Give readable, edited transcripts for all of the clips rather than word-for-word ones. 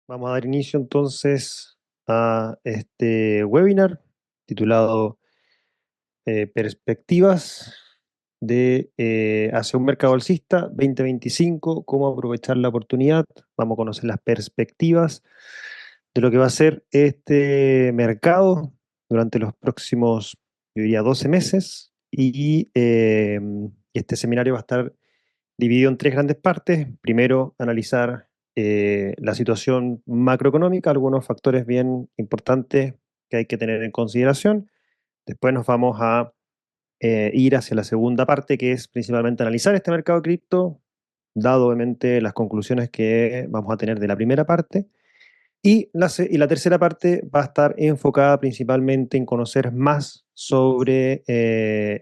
Vamos a dar inicio entonces a este webinar titulado Perspectivas de hacia un mercado alcista 2025, cómo aprovechar la oportunidad. Vamos a conocer las perspectivas de lo que va a ser este mercado durante los próximos, yo diría, 12 meses. Y este seminario va a estar dividido en tres grandes partes. Primero, analizar la situación macroeconómica, algunos factores bien importantes que hay que tener en consideración. Después nos vamos a ir hacia la segunda parte, que es principalmente analizar este mercado de cripto, dado obviamente las conclusiones que vamos a tener de la primera parte. Y la tercera parte va a estar enfocada principalmente en conocer más sobre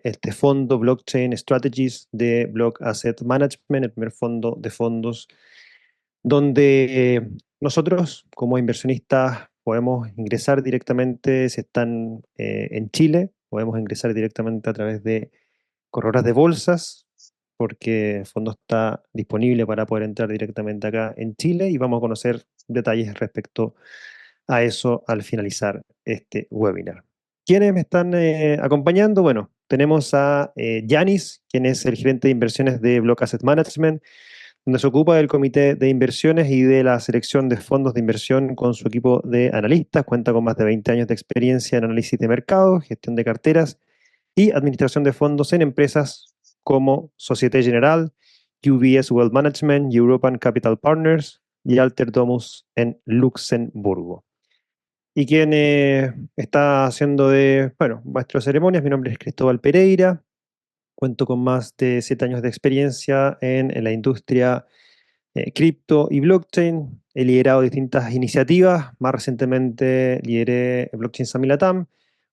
este fondo Blockchain Strategies de Block Asset Management, el primer fondo de fondos, donde nosotros como inversionistas podemos ingresar directamente, si están en Chile, podemos ingresar directamente a través de corredoras de bolsas, porque el fondo está disponible para poder entrar directamente acá en Chile y vamos a conocer detalles respecto a eso al finalizar este webinar. ¿Quiénes me están acompañando? Bueno, tenemos a Yanis, quien es el gerente de inversiones de Block Asset Management, donde se ocupa del comité de inversiones y de la selección de fondos de inversión con su equipo de analistas. Cuenta con más de 20 años de experiencia en análisis de mercados, gestión de carteras y administración de fondos en empresas como Societe Generale, UBS Wealth Management, European Capital Partners y Alter Domus en Luxemburgo. Y quien está haciendo de, bueno, maestro de ceremonias, mi nombre es Cristóbal Pereira, cuento con más de 7 años de experiencia en la industria cripto y blockchain. He liderado distintas iniciativas, más recientemente lideré Blockchain Summit Latam,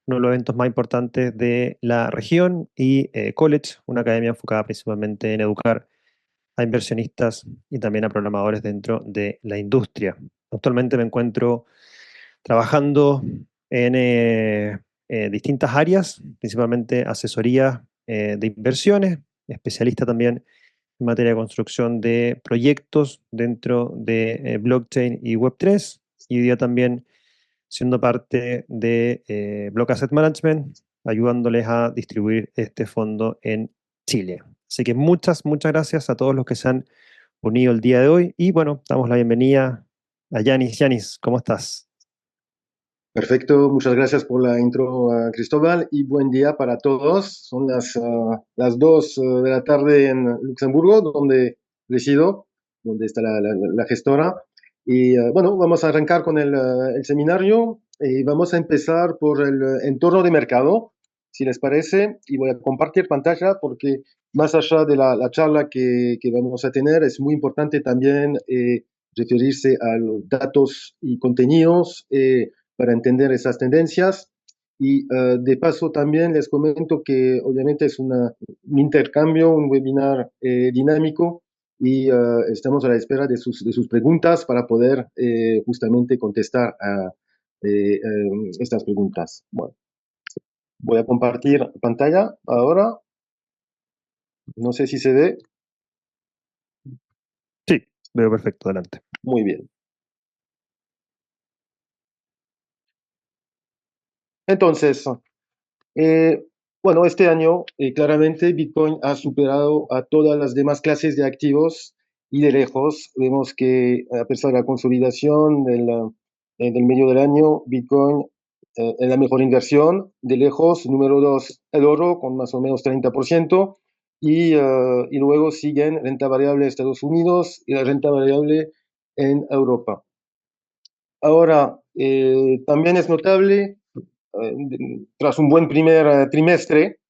uno de los eventos más importantes de la región, y College, una academia enfocada principalmente en educar a inversionistas y también a programadores dentro de la industria. Actualmente me encuentro trabajando en distintas áreas, principalmente asesoría de inversiones, especialista también en materia de construcción de proyectos dentro de blockchain y Web3, y hoy día también siendo parte de Block Asset Management, ayudándoles a distribuir este fondo en Chile. Así que muchas gracias a todos los que se han unido el día de hoy y bueno, damos la bienvenida a Yanis. Yanis, ¿cómo estás? Perfecto, muchas gracias por la intro, Cristóbal, y buen día para todos. Son las 2 de la tarde en Luxemburgo, donde resido, donde está la gestora. Y bueno, vamos a arrancar con el seminario y vamos a empezar por el entorno de mercado, si les parece, y voy a compartir pantalla porque más allá de la charla que vamos a tener, es muy importante también referirse a los datos y contenidos para entender esas tendencias. Y de paso también les comento que obviamente es un intercambio, un webinar dinámico y estamos a la espera de sus preguntas para poder justamente contestar a estas preguntas. Bueno, voy a compartir pantalla ahora. No sé si se ve. Sí, veo perfecto, adelante. Muy bien. Entonces, Eh, bueno, este año claramente Bitcoin ha superado a todas las demás clases de activos y de lejos vemos que a pesar de la consolidación del medio del año, Bitcoin es la mejor inversión. De lejos, número dos, el oro con más o menos 30% y luego siguen renta variable en Estados Unidos y la renta variable en Europa. Ahora, también es notable tras un buen primer trimestre,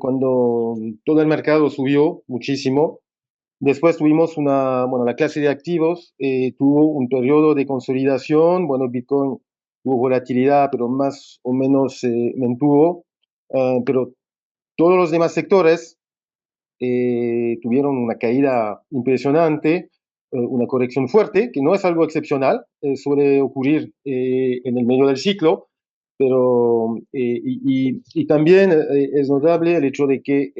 cuando todo el mercado subió muchísimo. Después tuvimos bueno, la clase de activos tuvo un periodo de consolidación. Bueno, Bitcoin tuvo volatilidad, pero más o menos se mantuvo. Pero todos los demás sectores tuvieron una caída impresionante, una corrección fuerte, que no es algo excepcional, suele ocurrir en el medio del ciclo, pero y también es notable el hecho de que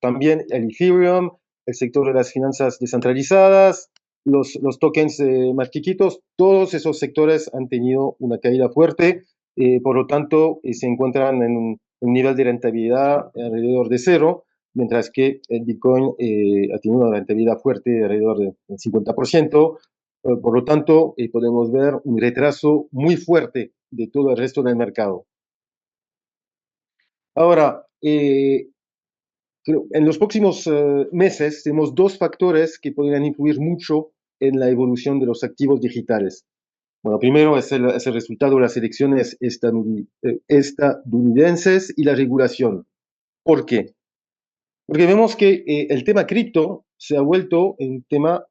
también el Ethereum, el sector de las finanzas descentralizadas, los tokens más chiquitos, todos esos sectores han tenido una caída fuerte, por lo tanto se encuentran en un nivel de rentabilidad alrededor de cero, mientras que el Bitcoin ha tenido una rentabilidad fuerte alrededor del 50%. Por lo tanto, podemos ver un retraso muy fuerte de todo el resto del mercado. Ahora, en los próximos meses tenemos dos factores que podrían influir mucho en la evolución de los activos digitales. Bueno, primero es el resultado de las elecciones estadounidenses y la regulación. ¿Por qué? Porque vemos que el tema cripto se ha vuelto un tema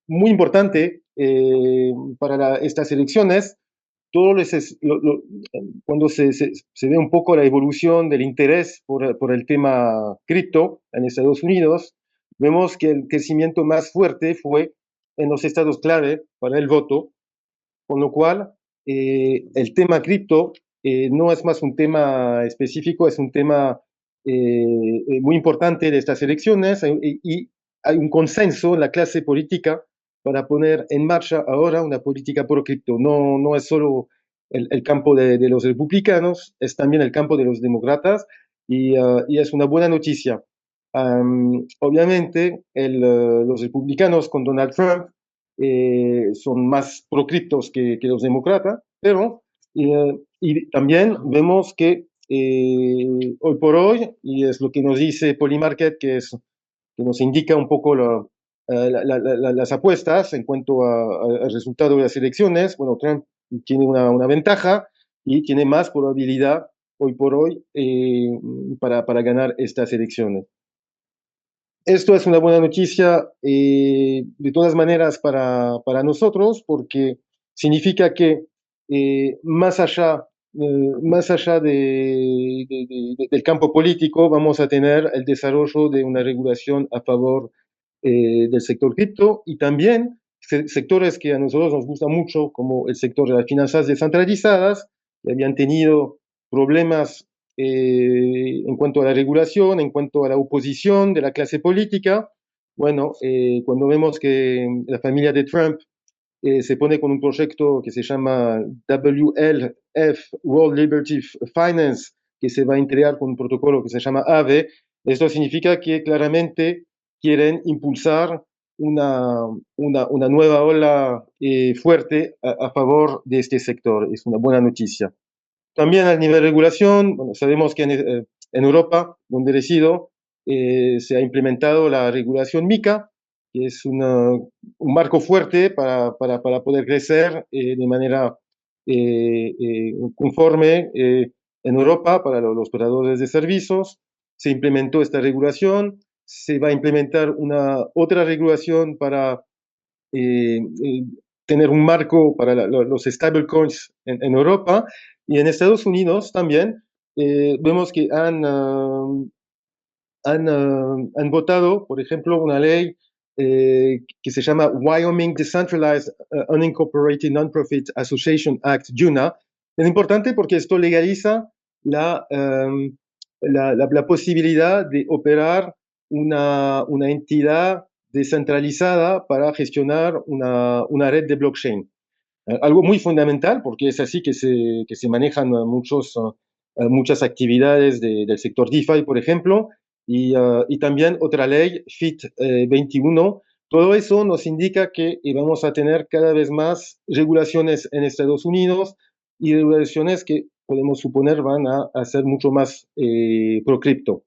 muy importante para estas elecciones. Todo cuando se ve un poco la evolución del interés por el tema cripto en Estados Unidos, vemos que el crecimiento más fuerte fue en los estados clave para el voto, con lo cual el tema cripto no es más un tema específico, es un tema muy importante de estas elecciones y hay un consenso en la clase política para poner en marcha ahora una política pro cripto. No, no es solo el campo de los republicanos, es también el campo de los demócratas y es una buena noticia. Obviamente, los republicanos con Donald Trump son más pro-criptos que los demócratas, pero y también vemos que hoy por hoy, y es lo que nos dice Polymarket, que nos indica un poco las apuestas en cuanto al resultado de las elecciones, bueno, Trump tiene una ventaja y tiene más probabilidad hoy por hoy para ganar estas elecciones. Esto es una buena noticia de todas maneras para nosotros porque significa que más allá del campo político vamos a tener el desarrollo de una regulación a favor del sector cripto y también sectores que a nosotros nos gustan mucho como el sector de las finanzas descentralizadas que habían tenido problemas en cuanto a la regulación, en cuanto a la oposición de la clase política. Bueno, cuando vemos que la familia de Trump se pone con un proyecto que se llama WLF, World Liberty Finance, que se va a integrar con un protocolo que se llama AVE, esto significa que claramente quieren impulsar una nueva ola fuerte a favor de este sector. Es una buena noticia. También a nivel de regulación, bueno, sabemos que en Europa, donde resido, se ha implementado la regulación MiCA, que es un marco fuerte para poder crecer de manera conforme en Europa para los operadores de servicios. Se implementó esta regulación, se va a implementar otra regulación para tener un marco para los stablecoins en Europa y en Estados Unidos también vemos que han votado, por ejemplo, una ley que se llama Wyoming Decentralized Unincorporated Nonprofit Association Act, JUNA. Es importante porque esto legaliza la posibilidad de operar una entidad descentralizada para gestionar una red de blockchain. Algo muy fundamental porque es así que se manejan muchas actividades del sector DeFi, por ejemplo, y también otra ley, FIT 21. Todo eso nos indica que vamos a tener cada vez más regulaciones en Estados Unidos y regulaciones que podemos suponer van a ser mucho más pro cripto.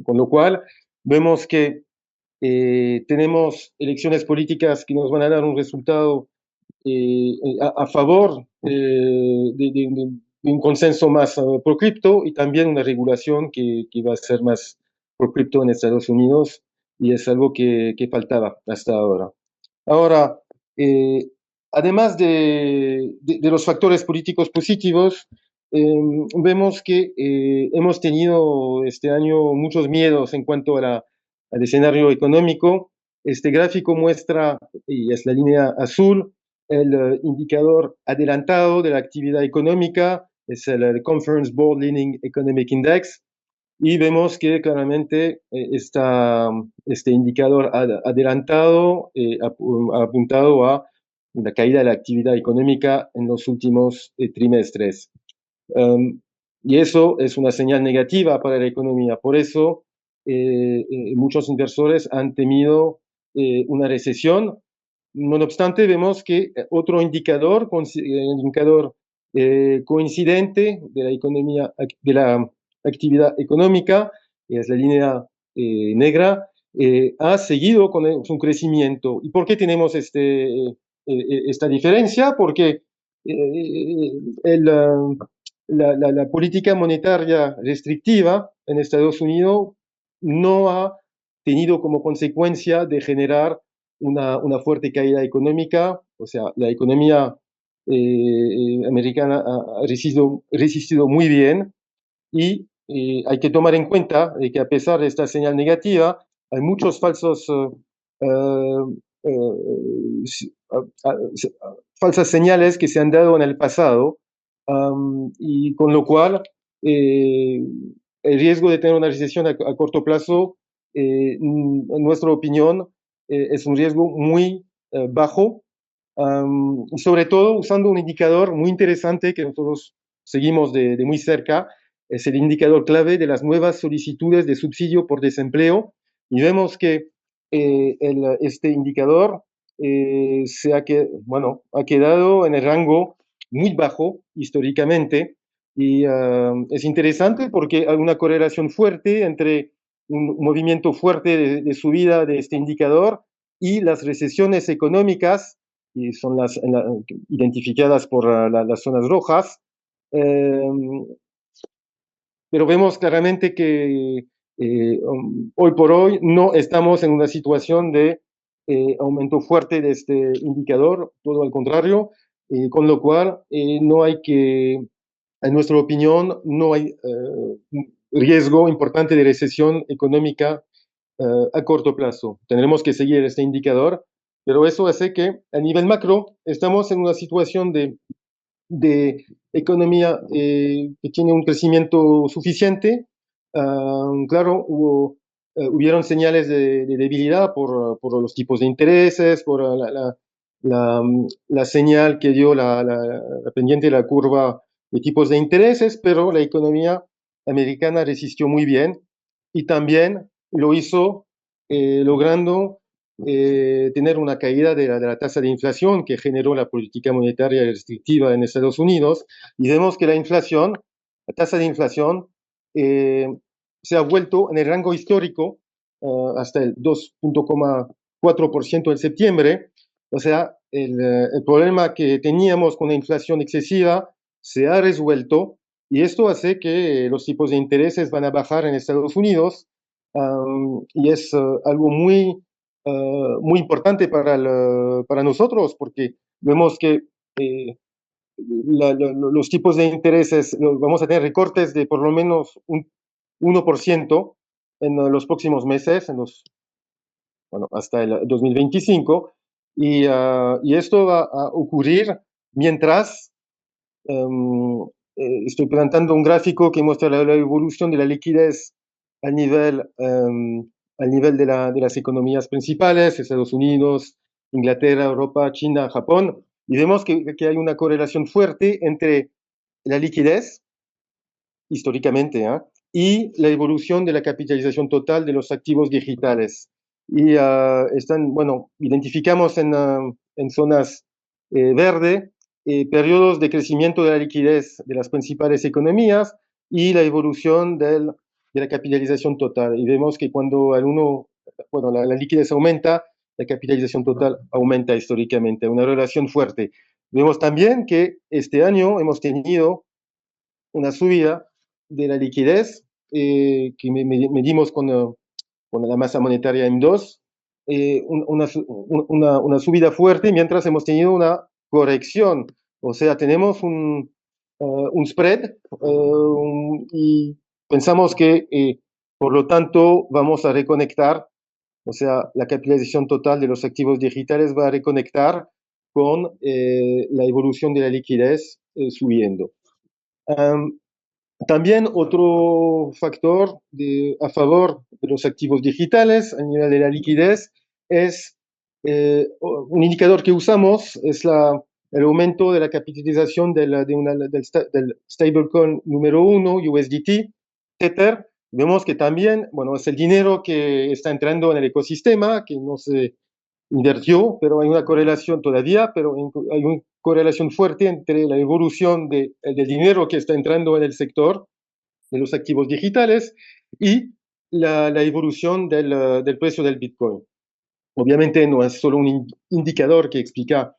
Con lo cual, vemos que tenemos elecciones políticas que nos van a dar un resultado a favor de un consenso más pro cripto y también una regulación que va a ser más pro cripto en Estados Unidos y es algo que faltaba hasta ahora. Ahora, eh, además de los factores políticos positivos, vemos que hemos tenido este año muchos miedos en cuanto al escenario económico. Este gráfico muestra, y es la línea azul, el indicador adelantado de la actividad económica, es el Conference Board Leading Economic Index. y vemos que claramente este indicador adelantado ha apuntado a una caída de la actividad económica en los últimos trimestres. Um, y eso es una señal negativa para la economía. Por eso, muchos inversores han temido una recesión. No obstante, vemos que otro indicador, indicador coincidente de la economía, de la actividad económica, es la línea negra, ha seguido con su crecimiento. ¿Y por qué tenemos esta diferencia? Porque el, la política monetaria restrictiva en Estados Unidos no ha tenido como consecuencia de generar una fuerte caída económica. O sea, la economía americana ha resistido muy bien, y hay que tomar en cuenta que a pesar de esta señal negativa, hay muchos falsas señales que se han dado en el pasado, y con lo cual el riesgo de tener una recesión a corto plazo, en nuestra opinión, es un riesgo muy bajo, sobre todo usando un indicador muy interesante que nosotros seguimos de muy cerca. Es el indicador clave de las nuevas solicitudes de subsidio por desempleo, y vemos que este indicador ha quedado en el rango muy bajo históricamente, y es interesante porque hay una correlación fuerte entre un movimiento fuerte de subida de este indicador y las recesiones económicas, y son identificadas por las zonas rojas. Eh, pero vemos claramente que hoy por hoy no estamos en una situación de aumento fuerte de este indicador, todo al contrario, con lo cual no hay que, en nuestra opinión, no hay riesgo importante de recesión económica a corto plazo. Tendremos que seguir este indicador, pero eso hace que a nivel macro estamos en una situación de economía que tiene un crecimiento suficiente. Claro, hubieron señales de debilidad por los tipos de intereses, por la señal que dio la pendiente de la curva de tipos de intereses, pero la economía americana resistió muy bien, y también lo hizo logrando tener una caída de la tasa de inflación que generó la política monetaria restrictiva en Estados Unidos, y vemos que la tasa de inflación, eh, se ha vuelto en el rango histórico hasta el 2,4% en septiembre. O sea, el problema que teníamos con la inflación excesiva se ha resuelto, y esto hace que los tipos de intereses van a bajar en Estados Unidos, y es algo muy importante para nosotros, porque vemos que los tipos de intereses, vamos a tener recortes de por lo menos un 1% en los próximos meses, hasta el 2025, y esto va a ocurrir mientras estoy presentando un gráfico que muestra la evolución de la liquidez al nivel, de las economías principales: Estados Unidos, Inglaterra, Europa, China, Japón, y vemos que hay una correlación fuerte entre la liquidez, históricamente, y la evolución de la capitalización total de los activos digitales. Y identificamos en zonas verde periodos de crecimiento de la liquidez de las principales economías y la evolución de la capitalización total. Y vemos que cuando la liquidez aumenta, la capitalización total aumenta históricamente, una relación fuerte. Vemos también que este año hemos tenido una subida de la liquidez que medimos con la masa monetaria M2, una subida fuerte, mientras hemos tenido una corrección. O sea, tenemos un spread, y pensamos que, por lo tanto, vamos a reconectar. O sea, la capitalización total de los activos digitales va a reconectar con la evolución de la liquidez subiendo. Um, También otro factor a favor de los activos digitales a nivel de la liquidez es un indicador que usamos, es el aumento de la capitalización del stablecoin número uno, USDT, Tether. Vemos que también, bueno, es el dinero que está entrando en el ecosistema, que no se invirtió, pero hay una correlación todavía, pero hay una correlación fuerte entre la evolución del dinero que está entrando en el sector de los activos digitales y la evolución del precio del Bitcoin. Obviamente no es solo un indicador que explica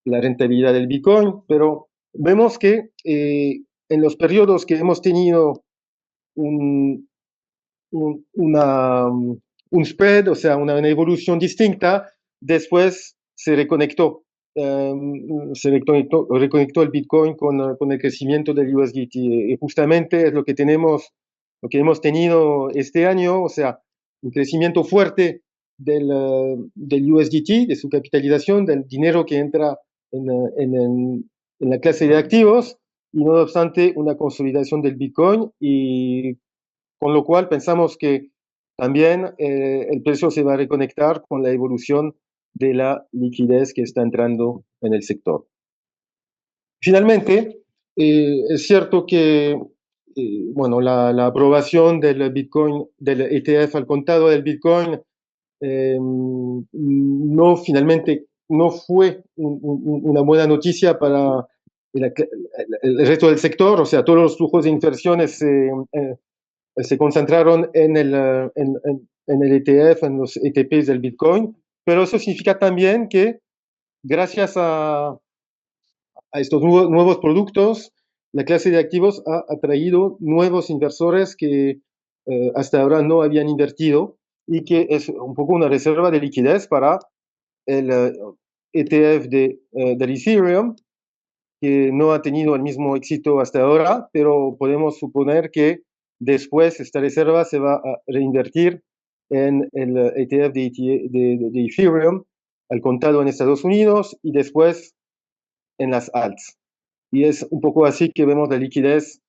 la rentabilidad del Bitcoin, pero vemos que en los periodos que hemos tenido un, un, una, un spread, o sea, una evolución distinta, después se reconectó. Reconectó el Bitcoin con el crecimiento del USDT. Y justamente es lo que tenemos, lo que hemos tenido este año, o sea, un crecimiento fuerte del USDT, de su capitalización, del dinero que entra en, en la clase de activos, y no obstante una consolidación del Bitcoin y con lo cual pensamos que también el precio se va a reconectar con la evolución de la liquidez que está entrando en el sector. Finalmente, es cierto que bueno, la aprobación del Bitcoin, del ETF al contado del Bitcoin, no finalmente no fue una buena noticia para el resto del sector, o sea, todos los flujos de inversiones se concentraron en el ETF, en los ETPs del Bitcoin, pero eso significa también que gracias a estos nuevos productos, la clase de activos ha atraído nuevos inversores que hasta ahora no habían invertido y que es un poco una reserva de liquidez para el ETF del Ethereum, que no ha tenido el mismo éxito hasta ahora, pero podemos suponer que después esta reserva se va a reinvertir en el ETF de Ethereum al contado en Estados Unidos y después en las alts. Y es un poco así que vemos la liquidez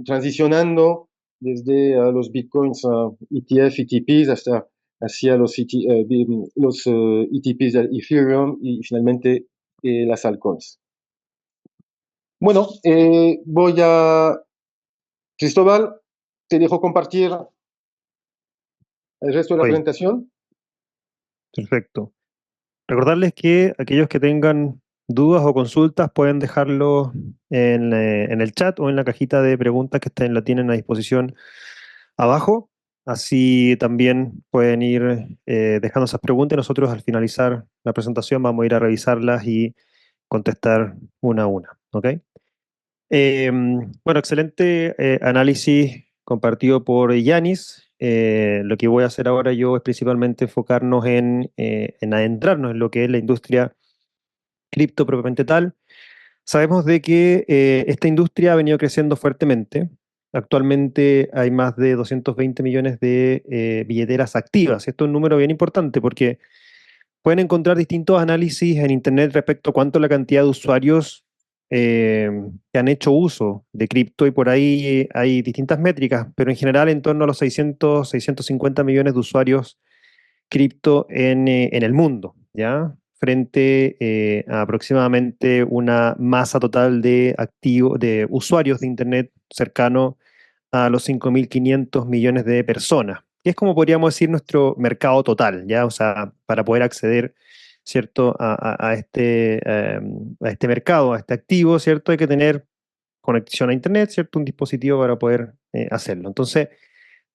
transicionando desde los bitcoins ETF, ETPs hasta hacia los ETPs del Ethereum y finalmente las altcoins. Bueno, Cristóbal, te dejo compartir el resto de la Oye, presentación. perfecto. Recordarles que aquellos que tengan dudas o consultas pueden dejarlo en el chat o en la cajita de preguntas que la tienen a disposición abajo. Así también pueden ir dejando esas preguntas y nosotros al finalizar la presentación vamos a ir a revisarlas y contestar una a una. ¿Ok? Bueno, excelente análisis compartido por Yanis. Lo que voy a hacer ahora yo es principalmente enfocarnos en adentrarnos en lo que es la industria cripto propiamente tal. Sabemos de que esta industria ha venido creciendo fuertemente. Actualmente hay más de 220 millones de billeteras activas. Esto es un número bien importante porque pueden encontrar distintos análisis en Internet respecto a cuánto la cantidad de usuarios que han hecho uso de cripto y por ahí hay distintas métricas, pero en general en torno a los 650 millones de usuarios cripto en el mundo, ¿ya? Frente a aproximadamente una masa total de usuarios de Internet cercano a los 5.500 millones de personas. Y es como podríamos decir nuestro mercado total, ¿ya? O sea, para poder acceder, ¿cierto? A este mercado, a este activo, ¿cierto? Hay que tener conexión a Internet, ¿cierto? Un dispositivo para poder hacerlo. Entonces,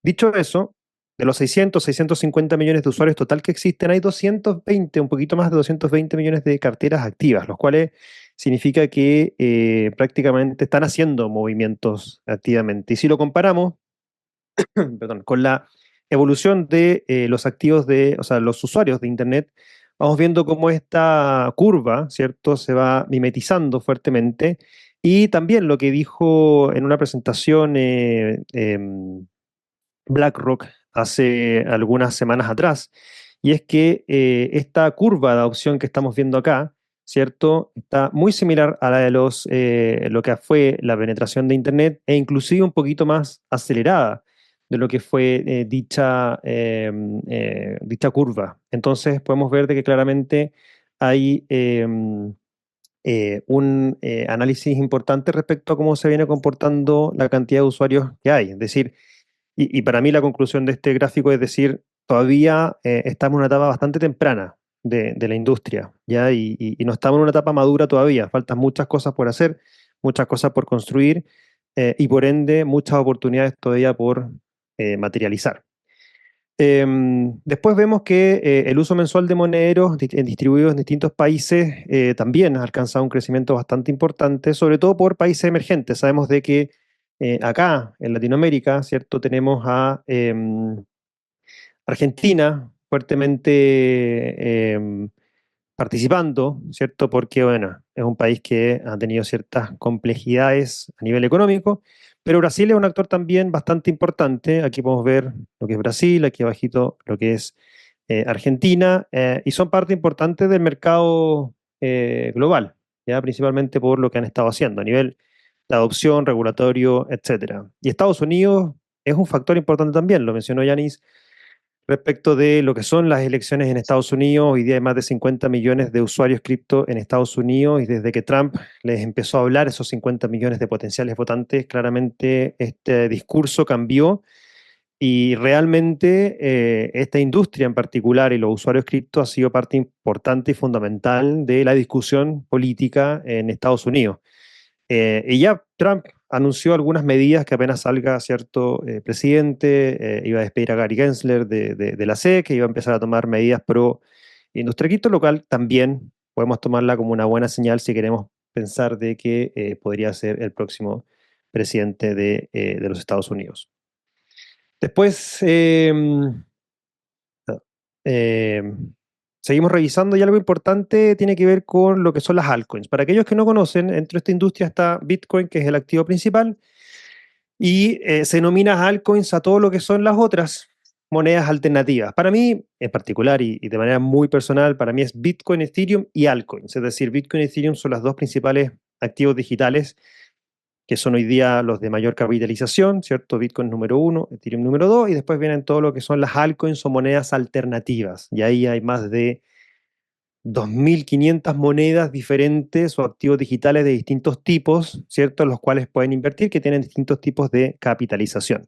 dicho eso, de los 650 millones de usuarios total que existen, hay 220, un poquito más de 220 millones de carteras activas, los cuales significa que prácticamente están haciendo movimientos activamente. Y si lo comparamos, perdón, con la evolución de los activos o sea, los usuarios de Internet, vamos viendo cómo esta curva, ¿cierto?, se va mimetizando fuertemente. Y también lo que dijo en una presentación BlackRock hace algunas semanas atrás, y es que esta curva de adopción que estamos viendo acá ¿cierto? Está muy similar a la de lo que fue la penetración de Internet e inclusive un poquito más acelerada de lo que fue dicha curva. Entonces podemos ver de que claramente hay un análisis importante respecto a cómo se viene comportando la cantidad de usuarios que hay. Es decir, y para mí la conclusión de este gráfico es decir, todavía estamos en una etapa bastante temprana de la industria, ¿ya? Y no estamos en una etapa madura todavía, faltan muchas cosas por hacer, muchas cosas por construir y por ende muchas oportunidades todavía por materializar. Después vemos que el uso mensual de monederos distribuidos en distintos países también ha alcanzado un crecimiento bastante importante, sobre todo por países emergentes. Sabemos de que acá en Latinoamérica, ¿cierto? Tenemos a Argentina fuertemente participando, ¿cierto? Porque, bueno, es un país que ha tenido ciertas complejidades a nivel económico, pero Brasil es un actor también bastante importante. Aquí podemos ver lo que es Brasil, aquí abajito lo que es Argentina, y son parte importante del mercado global, ¿ya? Principalmente por lo que han estado haciendo a nivel de adopción, regulatorio, etcétera. Y Estados Unidos es un factor importante también, lo mencionó Yanis respecto de lo que son las elecciones en Estados Unidos. Hoy día hay más de 50 millones de usuarios cripto en Estados Unidos y desde que Trump les empezó a hablar esos 50 millones de potenciales votantes, claramente este discurso cambió y realmente esta industria en particular y los usuarios cripto ha sido parte importante y fundamental de la discusión política en Estados Unidos. Y ya Trump anunció algunas medidas que apenas salga cierto presidente, iba a despedir a Gary Gensler de la SEC, que iba a empezar a tomar medidas pro industria cripto local. También podemos tomarla como una buena señal si queremos pensar de que podría ser el próximo presidente de los Estados Unidos. Después, eh, seguimos revisando y algo importante tiene que ver con lo que son las altcoins. Para aquellos que no conocen, dentro de esta industria está Bitcoin, que es el activo principal, y se denomina altcoins a todo lo que son las otras monedas alternativas. Para mí, en particular y de manera muy personal, para mí es Bitcoin, Ethereum y altcoins. Es decir, Bitcoin y Ethereum son las dos principales activos digitales que son hoy día los de mayor capitalización, ¿cierto? Bitcoin número uno, Ethereum número dos, y después vienen todo lo que son las altcoins o monedas alternativas. Y ahí hay más de 2.500 monedas diferentes o activos digitales de distintos tipos, ¿cierto? Los cuales pueden invertir, que tienen distintos tipos de capitalización.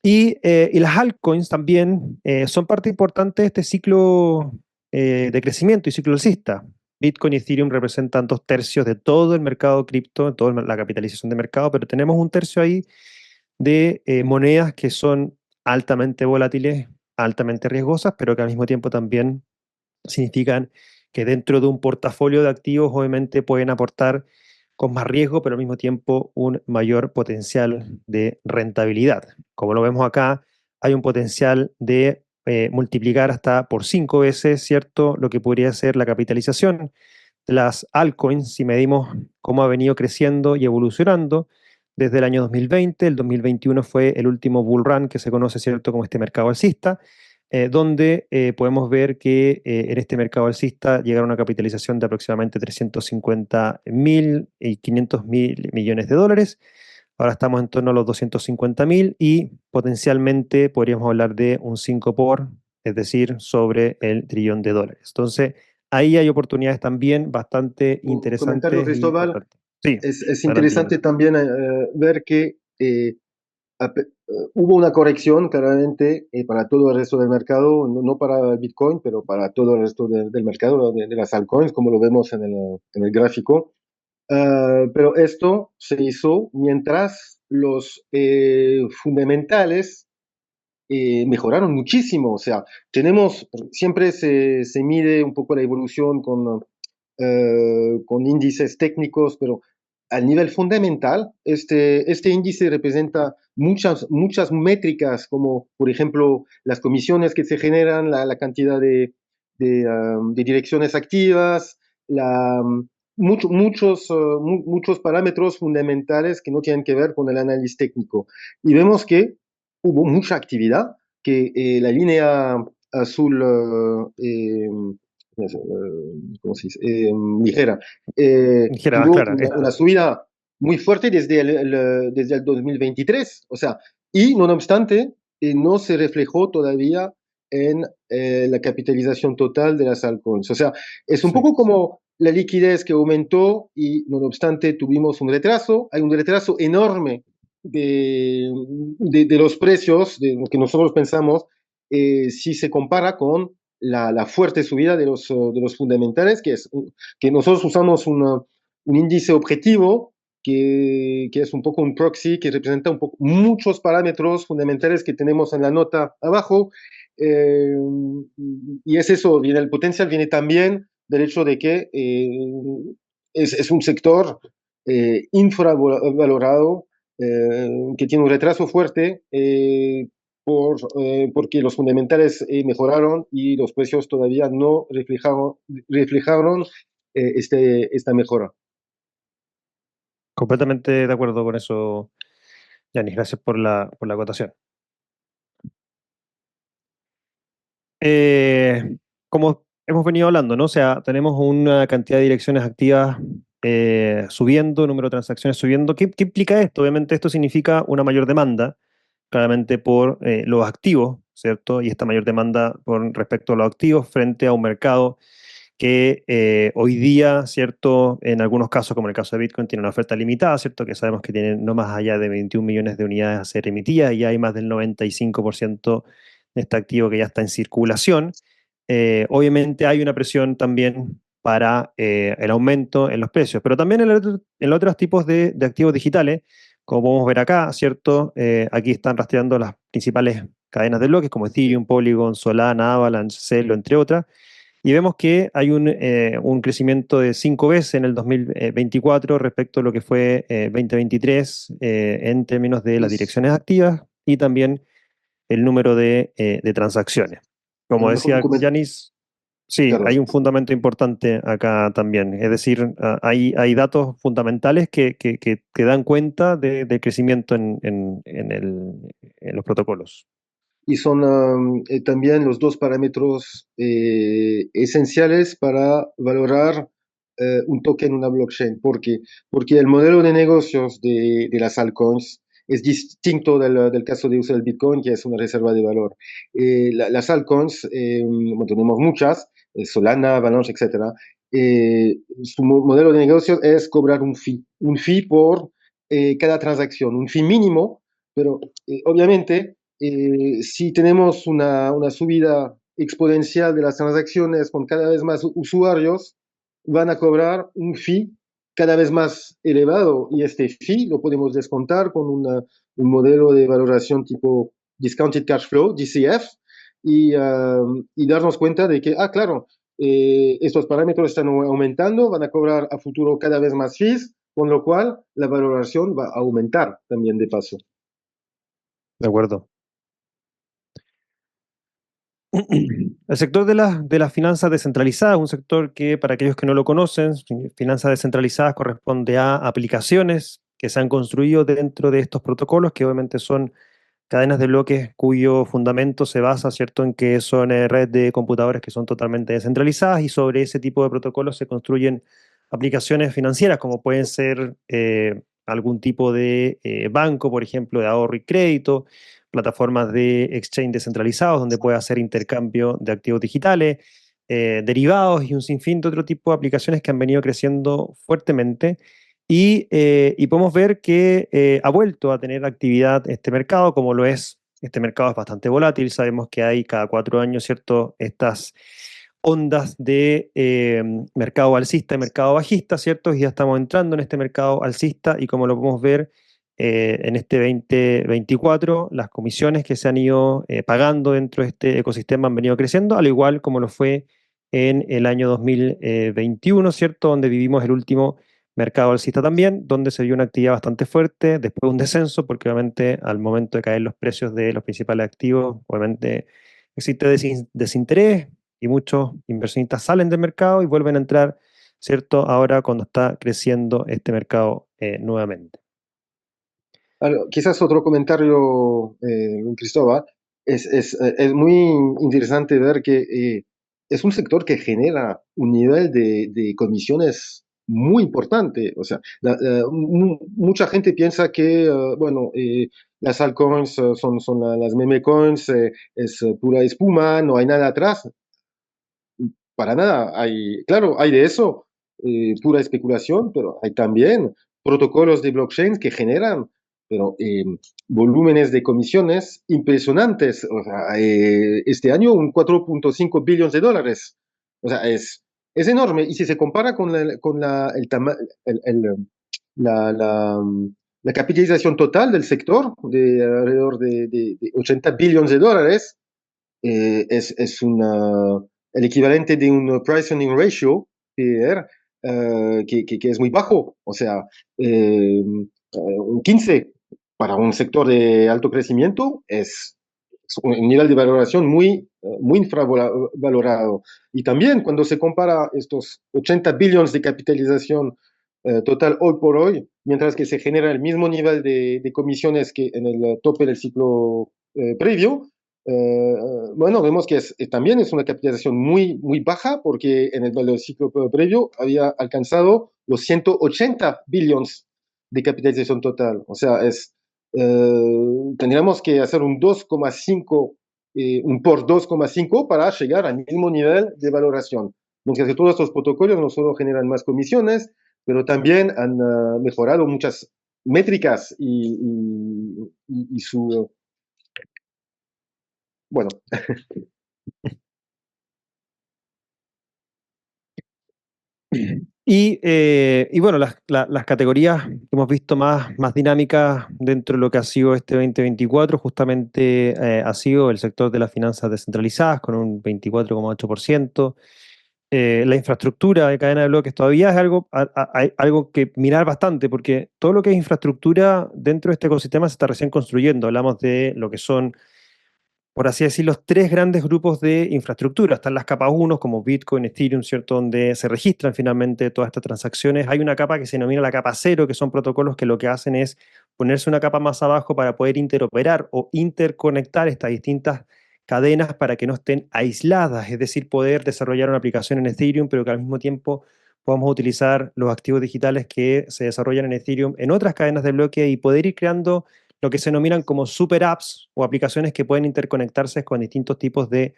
Y las altcoins también son parte importante de este ciclo de crecimiento y ciclo alcista. Bitcoin y Ethereum representan 2/3 de todo el mercado cripto, toda la capitalización de mercado, pero tenemos un tercio ahí de monedas que son altamente volátiles, altamente riesgosas, pero que al mismo tiempo también significan que dentro de un portafolio de activos obviamente pueden aportar con más riesgo, pero al mismo tiempo un mayor potencial de rentabilidad. Como lo vemos acá, hay un potencial de multiplicar hasta por 5 veces, ¿cierto? Lo que podría ser la capitalización de las altcoins si medimos cómo ha venido creciendo y evolucionando desde el año 2020. El 2021 fue el último bull run que se conoce, ¿cierto?, como este mercado alcista, donde podemos ver que en este mercado alcista llegaron a una capitalización de aproximadamente 350.000 y 500.000 millones de dólares. Ahora estamos en torno a los 250.000 y potencialmente podríamos hablar de un 5 por, es decir, sobre el trillón de dólares. Entonces, ahí hay oportunidades también bastante Un comentario, interesantes e Cristóbal. importantes. Sí, Es adelante, interesante Yanis. también ver que hubo una corrección claramente para todo el resto del mercado, no para el Bitcoin, pero para todo el resto del mercado de las altcoins, como lo vemos en el gráfico. Pero esto se hizo mientras los fundamentales mejoraron muchísimo. O sea, siempre se mide un poco la evolución con índices técnicos, pero al nivel fundamental, este índice representa muchas métricas, como por ejemplo las comisiones que se generan, la cantidad de direcciones activas, la, muchos parámetros fundamentales que no tienen que ver con el análisis técnico. Y vemos que hubo mucha actividad, que la línea azul ¿cómo se dice? Ligera, Ligera, más tuvo clara. una subida muy fuerte desde el 2023. O sea, y no obstante, no se reflejó todavía en la capitalización total de las altcoins. O sea, es un Sí. poco como la liquidez que aumentó y no obstante tuvimos un retraso. Hay un retraso enorme de los precios, de lo que nosotros pensamos, si se compara con la fuerte subida de los fundamentales, que nosotros usamos un índice objetivo que es un poco un proxy, que representa un poco muchos parámetros fundamentales que tenemos en la nota abajo. eh, y es eso, viene, el potencial viene también del hecho de que es un sector infravalorado, que tiene un retraso fuerte, porque los fundamentales mejoraron y los precios todavía no reflejaron esta mejora. Completamente de acuerdo con eso, Yanis. Gracias por la acotación. Eh, Como hemos venido hablando, ¿no? O sea, tenemos una cantidad de direcciones activas subiendo, número de transacciones subiendo. ¿Qué implica esto? Obviamente esto significa una mayor demanda, claramente por los activos, ¿cierto? Y esta mayor demanda con respecto a los activos frente a un mercado que hoy día, ¿cierto? En algunos casos, como en el caso de Bitcoin, tiene una oferta limitada, ¿cierto? Que sabemos que tiene no más allá de 21 millones de unidades a ser emitidas y hay más del 95% de este activo que ya está en circulación. Obviamente hay una presión también para el aumento en los precios, pero también en los otros tipos de activos digitales, como podemos ver acá, ¿cierto? Aquí están rastreando las principales cadenas de bloques como Ethereum, Polygon, Solana, Avalanche, Celo, entre otras. Y vemos que hay un crecimiento de 5 veces en el 2024 respecto a lo que fue 2023 en términos de las Es, direcciones activas y también el número de transacciones. a Como lo mejor un decía comentario, Yanis, sí, hay perdón. un fundamento importante acá también. Es decir, hay datos fundamentales que dan cuenta del crecimiento en los protocolos. Y son también los dos parámetros esenciales para valorar un token en una blockchain. ¿Por qué? Porque el modelo de negocios de las altcoins es distinto del caso de uso del Bitcoin, que es una reserva de valor. Las altcoins, bueno, tenemos muchas, Solana, Avalanche, etcétera. Su modelo de negocios es cobrar un fee por cada transacción, un fee mínimo, pero obviamente si tenemos una subida exponencial de las transacciones con cada vez más usuarios, van a cobrar un fee cada vez más elevado y este fee lo podemos descontar con un modelo de valoración tipo Discounted Cash Flow, DCF, y darnos cuenta de que, claro, estos parámetros están aumentando, van a cobrar a futuro cada vez más fees, con lo cual la valoración va a aumentar también de paso. ¿De acuerdo? El sector de las finanzas descentralizadas, un sector que para aquellos que no lo conocen, finanzas descentralizadas corresponde a aplicaciones que se han construido dentro de estos protocolos, que obviamente son cadenas de bloques cuyo fundamento se basa, ¿cierto?, en que son redes de computadores que son totalmente descentralizadas y sobre ese tipo de protocolos se construyen aplicaciones financieras como pueden ser algún tipo de banco, por ejemplo, de ahorro y crédito, plataformas de exchange descentralizados donde puede hacer intercambio de activos digitales, derivados y un sinfín de otro tipo de aplicaciones que han venido creciendo fuertemente. Y podemos ver que ha vuelto a tener actividad este mercado, como lo es. Este mercado es bastante volátil, sabemos que hay cada 4 años, ¿cierto? Estas ondas de mercado alcista y mercado bajista, ¿cierto? Y ya estamos entrando en este mercado alcista y como lo podemos ver en este 2024, las comisiones que se han ido pagando dentro de este ecosistema han venido creciendo, al igual como lo fue en el año 2021, ¿cierto? Donde vivimos el último mercado alcista también, donde se vio una actividad bastante fuerte, después un descenso, porque obviamente al momento de caer los precios de los principales activos, obviamente existe desinterés y muchos inversionistas salen del mercado y vuelven a entrar, ¿cierto? Ahora cuando está creciendo este mercado nuevamente. Quizás otro comentario, Cristóbal, es muy interesante ver que es un sector que genera un nivel de comisiones muy importante. O sea, mucha gente piensa que, bueno, las altcoins son las meme coins, es pura espuma, no hay nada atrás. Para nada. Hay, claro, hay de eso, pura especulación, pero hay también protocolos de blockchain que generan, pero volúmenes de comisiones impresionantes. O sea, este año un 4.5 billones de dólares. O sea, es enorme. Y si se compara con la, la, la capitalización total del sector, de alrededor de 80 billones de dólares, es el equivalente de un price earning ratio, que es muy bajo, o sea, un 15 para un sector de alto crecimiento es un nivel de valoración muy infravalorado. Y también cuando se compara estos 80 billones de capitalización total hoy por hoy, mientras que se genera el mismo nivel de comisiones que en el tope del ciclo previo, bueno, vemos que también es una capitalización muy baja porque en el ciclo previo había alcanzado los 180 billones de capitalización total. O sea, tendríamos que hacer un 2,5, un por 2,5 para llegar al mismo nivel de valoración. Mientras que todos estos protocolos no solo generan más comisiones, pero también han mejorado muchas métricas y su, bueno. Y bueno, las categorías que hemos visto más dinámicas dentro de lo que ha sido este 2024, justamente ha sido el sector de las finanzas descentralizadas con un 24,8%. La infraestructura de cadena de bloques todavía es algo que mirar bastante, porque todo lo que es infraestructura dentro de este ecosistema se está recién construyendo. Hablamos de lo que son, por así decir, los tres grandes grupos de infraestructura. Están las capas 1, como Bitcoin, Ethereum, ¿cierto? Donde se registran finalmente todas estas transacciones. Hay una capa que se denomina la capa 0, que son protocolos que lo que hacen es ponerse una capa más abajo para poder interoperar o interconectar estas distintas cadenas para que no estén aisladas, es decir, poder desarrollar una aplicación en Ethereum, pero que al mismo tiempo podamos utilizar los activos digitales que se desarrollan en Ethereum en otras cadenas de bloque y poder ir creando lo que se denominan como super apps o aplicaciones que pueden interconectarse con distintos tipos de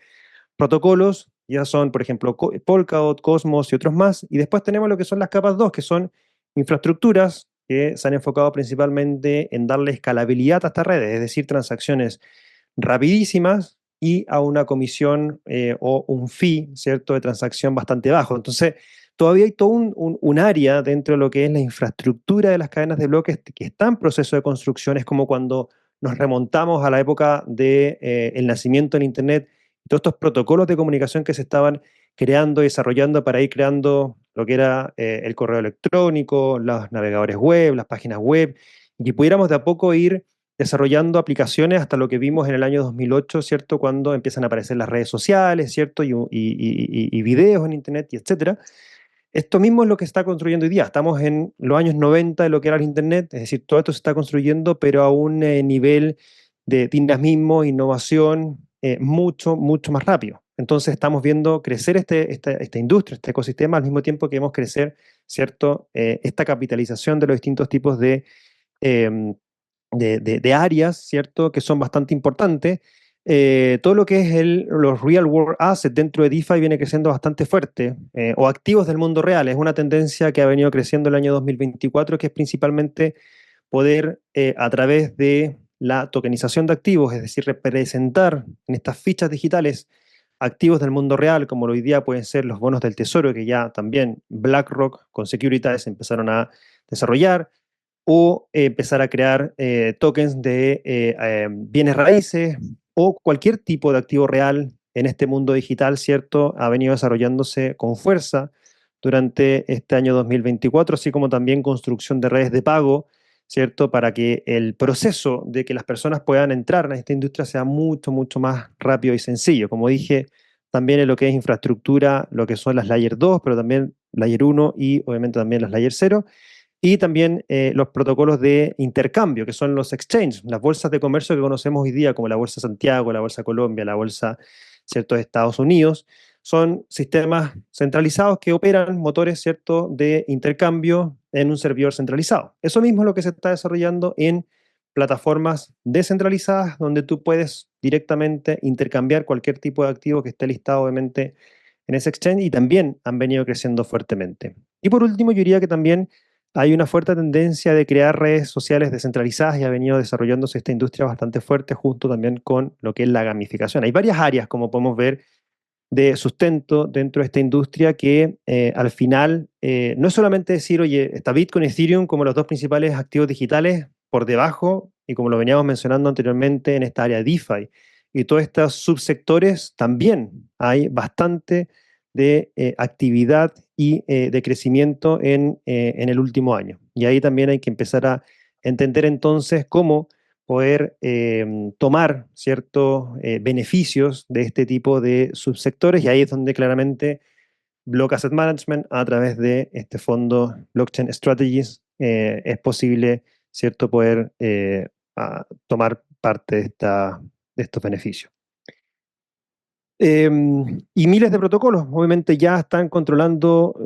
protocolos. Ya son, por ejemplo, Polkadot, Cosmos y otros más. Y después tenemos lo que son las capas 2, que son infraestructuras que se han enfocado principalmente en darle escalabilidad a estas redes, es decir, transacciones rapidísimas y a una comisión o un fee, ¿cierto?, de transacción bastante bajo. Entonces, todavía hay todo un área dentro de lo que es la infraestructura de las cadenas de bloques que está en proceso de construcción. Es como cuando nos remontamos a la época del nacimiento del Internet, todos estos protocolos de comunicación que se estaban creando y desarrollando para ir creando lo que era el correo electrónico, los navegadores web, las páginas web, y que pudiéramos de a poco ir desarrollando aplicaciones hasta lo que vimos en el año 2008, ¿cierto? Cuando empiezan a aparecer las redes sociales, ¿cierto? Y videos en Internet, y etcétera. Esto mismo es lo que se está construyendo hoy día. Estamos en los años 90 de lo que era el Internet, es decir, todo esto se está construyendo, pero a un nivel de dinamismo, innovación, mucho más rápido. Entonces estamos viendo crecer esta industria, este ecosistema, al mismo tiempo que vemos crecer, ¿cierto? Esta capitalización de los distintos tipos em, de áreas, ¿cierto? Que son bastante importantes. Todo lo que es los real world assets dentro de DeFi viene creciendo bastante fuerte, o activos del mundo real. Es una tendencia que ha venido creciendo el año 2024, que es principalmente poder, a través de la tokenización de activos, es decir, representar en estas fichas digitales activos del mundo real, como hoy día pueden ser los bonos del tesoro, que ya también BlackRock con Securities empezaron a desarrollar, o empezar a crear tokens de bienes raíces o cualquier tipo de activo real en este mundo digital, ¿cierto? Ha venido desarrollándose con fuerza durante este año 2024, así como también construcción de redes de pago, ¿cierto? Para que el proceso de que las personas puedan entrar en esta industria sea mucho más rápido y sencillo. Como dije, también en lo que es infraestructura, lo que son las Layer 2, pero también Layer 1 y obviamente también las Layer 0, y también los protocolos de intercambio, que son los exchanges, las bolsas de comercio que conocemos hoy día, como la Bolsa Santiago, la Bolsa Colombia, la Bolsa ¿cierto?, de Estados Unidos. Son sistemas centralizados que operan motores, ¿cierto?, de intercambio en un servidor centralizado. Eso mismo es lo que se está desarrollando en plataformas descentralizadas donde tú puedes directamente intercambiar cualquier tipo de activo que esté listado, obviamente, en ese exchange, y también han venido creciendo fuertemente. Y por último, yo diría que también hay una fuerte tendencia de crear redes sociales descentralizadas y ha venido desarrollándose esta industria bastante fuerte junto también con lo que es la gamificación. Hay varias áreas, como podemos ver, de sustento dentro de esta industria que al final no es solamente decir, oye, está Bitcoin y Ethereum como los dos principales activos digitales por debajo, y como lo veníamos mencionando anteriormente en esta área DeFi, y todos estos subsectores también hay bastante de actividad y de crecimiento en el último año. Y ahí también hay que empezar a entender entonces cómo poder tomar ciertos beneficios de este tipo de subsectores, y ahí es donde claramente Block Asset Management, a través de este fondo Blockchain Strategies, es posible, ¿cierto?, poder tomar parte de estos beneficios. Y miles de protocolos, obviamente ya están controlando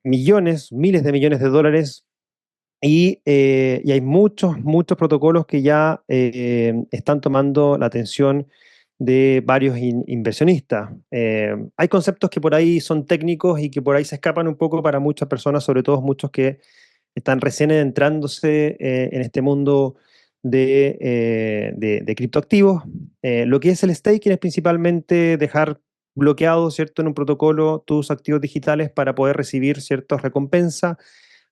millones, miles de millones de dólares. Y hay muchos, muchos protocolos que ya están tomando la atención de varios inversionistas. Hay conceptos que por ahí son técnicos y que por ahí se escapan un poco para muchas personas, sobre todo muchos que están recién adentrándose en este mundo de criptoactivos. Lo que es el staking es principalmente dejar bloqueado, ¿cierto?, en un protocolo tus activos digitales para poder recibir ciertas recompensas.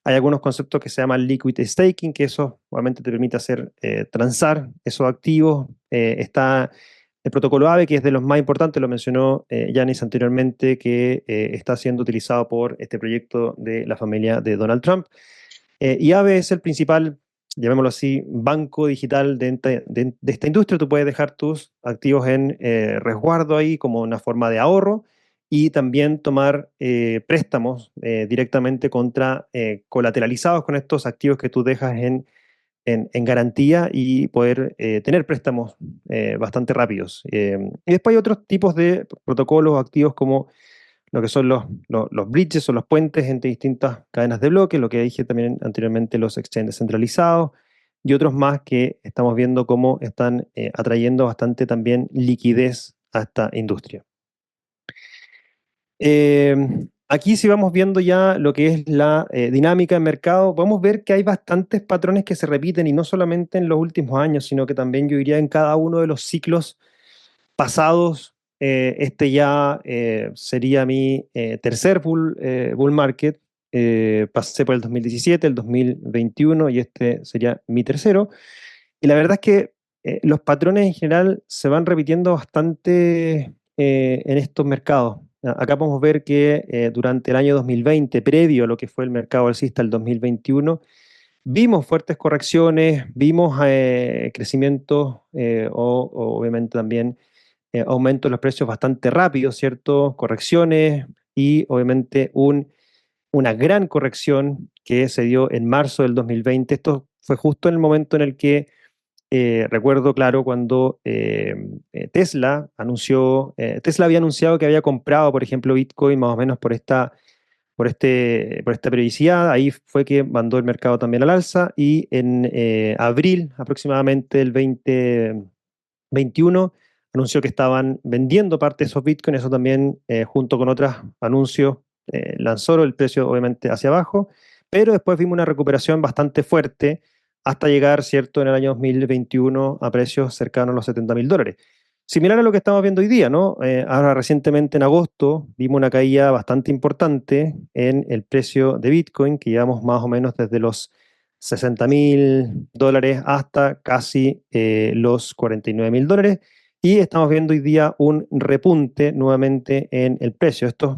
Hay algunos conceptos que se llaman liquid staking, que eso obviamente te permite hacer transar esos activos. Está el protocolo AVE, que es de los más importantes, lo mencionó Yanis anteriormente, que está siendo utilizado por este proyecto de la familia de Donald Trump. Y AVE es el principal, llamémoslo así, banco digital de esta industria. Tú puedes dejar tus activos en resguardo ahí como una forma de ahorro, y también tomar préstamos directamente colateralizados con estos activos que tú dejas en garantía, y poder tener préstamos bastante rápidos. Y después hay otros tipos de protocolos activos como lo que son los bridges o los puentes entre distintas cadenas de bloques, lo que dije también anteriormente, los exchanges centralizados, y otros más que estamos viendo cómo están atrayendo bastante también liquidez a esta industria. Aquí, si vamos viendo ya lo que es la dinámica del mercado, podemos ver que hay bastantes patrones que se repiten, y no solamente en los últimos años, sino que también yo diría en cada uno de los ciclos pasados. Este ya sería mi tercer bull market. Pasé por el 2017, el 2021, y este sería mi tercero. Y la verdad es que los patrones en general se van repitiendo bastante en estos mercados. Acá podemos ver que durante el año 2020, previo a lo que fue el mercado alcista el 2021, vimos fuertes correcciones, vimos crecimientos o obviamente también aumento de los precios bastante rápidos, ¿cierto? Correcciones, y obviamente una gran corrección que se dio en marzo del 2020. Esto fue justo en el momento en el que recuerdo, claro, cuando Tesla había anunciado que había comprado, por ejemplo, Bitcoin más o menos por esta periodicidad. Ahí fue que mandó el mercado también al alza, y en abril aproximadamente del 2021 anunció que estaban vendiendo parte de esos Bitcoin. Eso también, junto con otros anuncios, lanzó el precio obviamente hacia abajo, pero después vimos una recuperación bastante fuerte hasta llegar, ¿cierto?, en el año 2021 a precios cercanos a los $70.000. Similar a lo que estamos viendo hoy día, ¿no? Ahora recientemente en agosto vimos una caída bastante importante en el precio de Bitcoin, que llevamos más o menos desde los $60.000 hasta casi los $49.000. Y estamos viendo hoy día un repunte nuevamente en el precio. Estos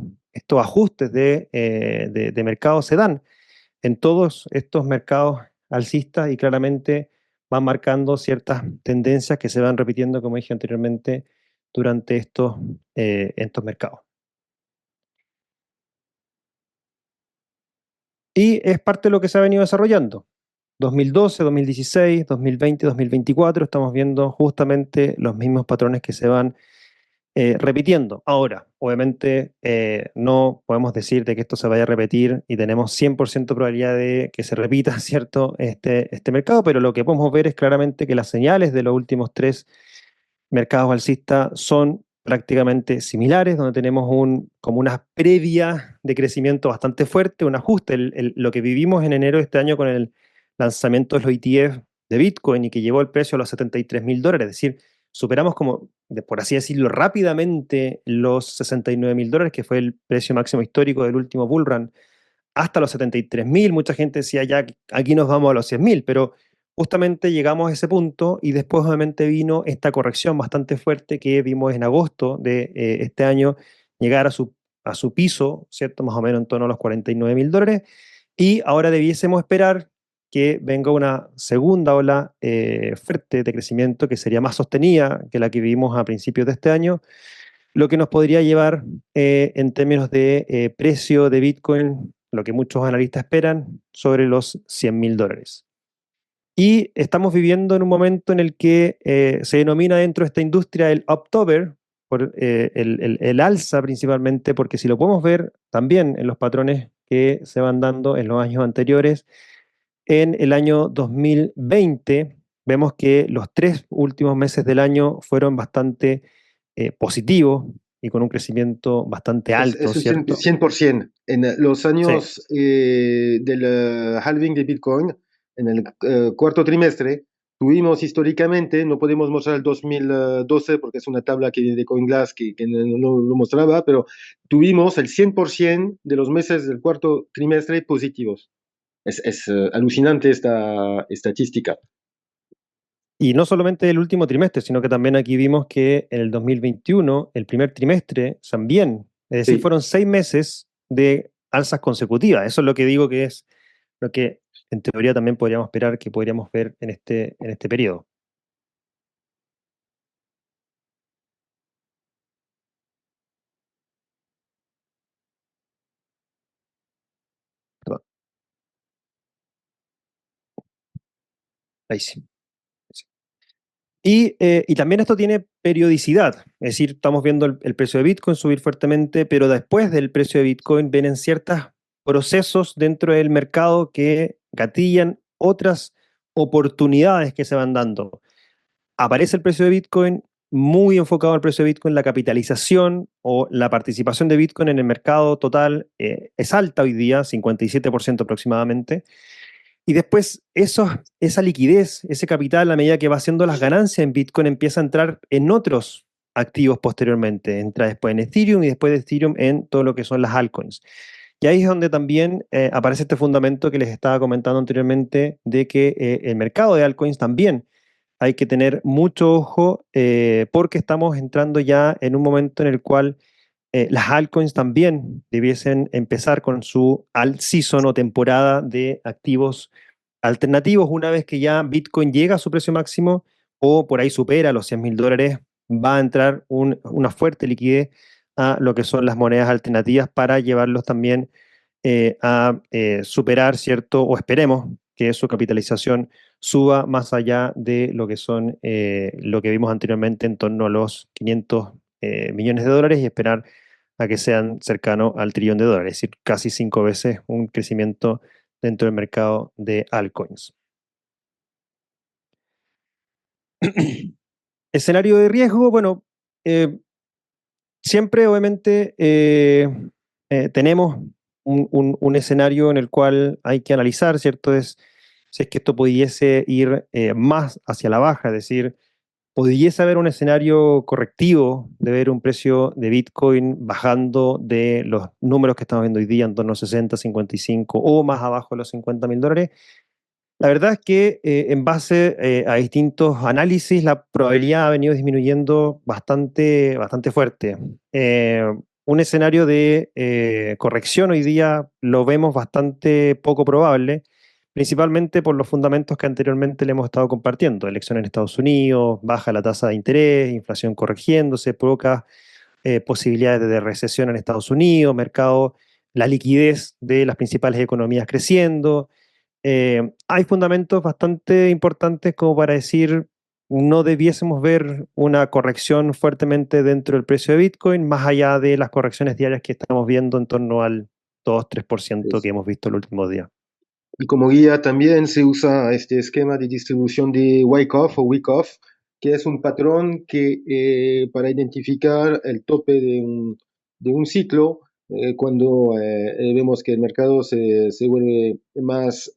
ajustes de mercado se dan en todos estos mercados alcistas, y claramente van marcando ciertas tendencias que se van repitiendo, como dije anteriormente, durante estos mercados. Y es parte de lo que se ha venido desarrollando. 2012, 2016, 2020, 2024, estamos viendo justamente los mismos patrones que se van repitiendo. Ahora, obviamente no podemos decir de que esto se vaya a repetir y tenemos 100% probabilidad de que se repita, ¿cierto? Este mercado, pero lo que podemos ver es claramente que las señales de los últimos tres mercados alcistas son prácticamente similares, donde tenemos como una previa de crecimiento bastante fuerte, un ajuste. Lo que vivimos en enero de este año con el lanzamiento de los ETF de Bitcoin y que llevó el precio a los $73.000, es decir, superamos como, por así decirlo, rápidamente los $69.000, que fue el precio máximo histórico del último bull run, hasta los 73.000. Mucha gente decía, ya, aquí nos vamos a los 100.000, pero justamente llegamos a ese punto y después obviamente vino esta corrección bastante fuerte que vimos en agosto de este año llegar a su piso, ¿cierto? Más o menos en torno a los $49.000. Y ahora debiésemos esperar que venga una segunda ola fuerte de crecimiento que sería más sostenida que la que vivimos a principios de este año, lo que nos podría llevar en términos de precio de Bitcoin, lo que muchos analistas esperan, sobre los $100.000. Y estamos viviendo en un momento en el que se denomina dentro de esta industria el Uptober, por el alza principalmente, porque si lo podemos ver también en los patrones que se van dando en los años anteriores, en el año 2020 vemos que los 3 últimos meses del año fueron bastante positivos y con un crecimiento bastante alto, Eso es ¿cierto? 100%. En los Sí. años del halving de Bitcoin, en el cuarto trimestre, tuvimos históricamente, no podemos mostrar el 2012 porque es una tabla que viene de CoinGlass que no lo mostraba, pero tuvimos el 100% de los meses del cuarto trimestre positivos. Es alucinante esta estadística. Y no solamente el último trimestre, sino que también aquí vimos que en el 2021, el primer trimestre, también, es decir, Sí. fueron 6 meses de alzas consecutivas. Eso es lo que digo que es lo que en teoría también podríamos esperar que podríamos ver en este periodo. Perdón. Ahí sí. Sí. Y también esto tiene periodicidad, es decir, estamos viendo el precio de Bitcoin subir fuertemente, pero después del precio de Bitcoin vienen ciertos procesos dentro del mercado que gatillan otras oportunidades que se van dando. Aparece el precio de Bitcoin, muy enfocado al precio de Bitcoin, la capitalización o la participación de Bitcoin en el mercado total es alta hoy día, 57% aproximadamente. Y después esa liquidez, ese capital, a medida que va haciendo las ganancias en Bitcoin, empieza a entrar en otros activos posteriormente. Entra después en Ethereum y después de Ethereum en todo lo que son las altcoins. Y ahí es donde también aparece este fundamento que les estaba comentando anteriormente de que el mercado de altcoins también hay que tener mucho ojo porque estamos entrando ya en un momento en el cual las altcoins también debiesen empezar con su alt season o temporada de activos alternativos. Una vez que ya Bitcoin llega a su precio máximo o por ahí supera los $100.000, va a entrar una fuerte liquidez a lo que son las monedas alternativas para llevarlos también a superar, ¿cierto? O esperemos que su capitalización suba más allá de lo que son lo que vimos anteriormente en torno a los 500 millones de dólares y esperar a que sean cercanos al trillón de dólares, es decir, casi 5 veces un crecimiento dentro del mercado de altcoins. Escenario de riesgo, bueno, siempre obviamente tenemos un escenario en el cual hay que analizar, ¿cierto? Si es que esto pudiese ir más hacia la baja, es decir, pudiese haber un escenario correctivo de ver un precio de Bitcoin bajando de los números que estamos viendo hoy día, en torno a 60, 55 o más abajo de los $50.000. La verdad es que en base a distintos análisis, la probabilidad ha venido disminuyendo bastante, bastante fuerte. Un escenario de corrección hoy día lo vemos bastante poco probable, principalmente por los fundamentos que anteriormente le hemos estado compartiendo. Elecciones en Estados Unidos, baja la tasa de interés, inflación corrigiéndose, pocas posibilidades de recesión en Estados Unidos, mercado, la liquidez de las principales economías creciendo. Hay fundamentos bastante importantes como para decir no debiésemos ver una corrección fuertemente dentro del precio de Bitcoin, más allá de las correcciones diarias que estamos viendo en torno al 2-3% que hemos visto el último día. Y como guía también se usa este esquema de distribución de Wyckoff o Wyckoff, que es un patrón que para identificar el tope de un ciclo, cuando vemos que el mercado se vuelve más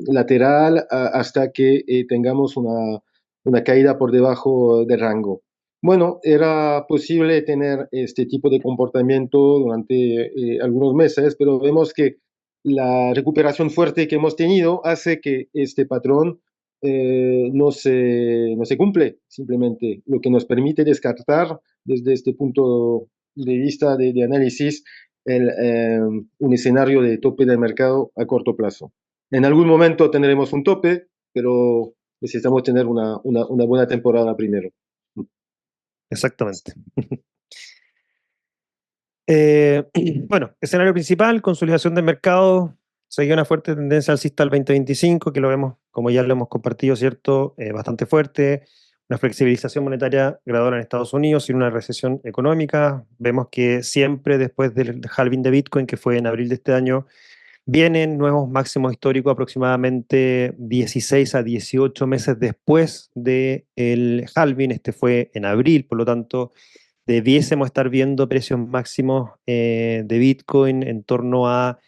lateral hasta que tengamos una caída por debajo del rango. Bueno, era posible tener este tipo de comportamiento durante algunos meses, pero vemos que la recuperación fuerte que hemos tenido hace que este patrón no se cumple, simplemente, lo que nos permite descartar desde este punto de vista de análisis un escenario de tope del mercado a corto plazo. En algún momento tendremos un tope, pero necesitamos tener una buena temporada primero. Exactamente. Bueno, escenario principal, consolidación del mercado, seguía una fuerte tendencia alcista al 2025, que lo vemos, como ya lo hemos compartido, ¿cierto? Bastante fuerte, una flexibilización monetaria gradual en Estados Unidos y una recesión económica. Vemos que siempre después del halving de Bitcoin, que fue en abril de este año, vienen nuevos máximos históricos aproximadamente 16 a 18 meses después del halving. Este fue en abril, por lo tanto debiésemos estar viendo precios máximos de Bitcoin en torno a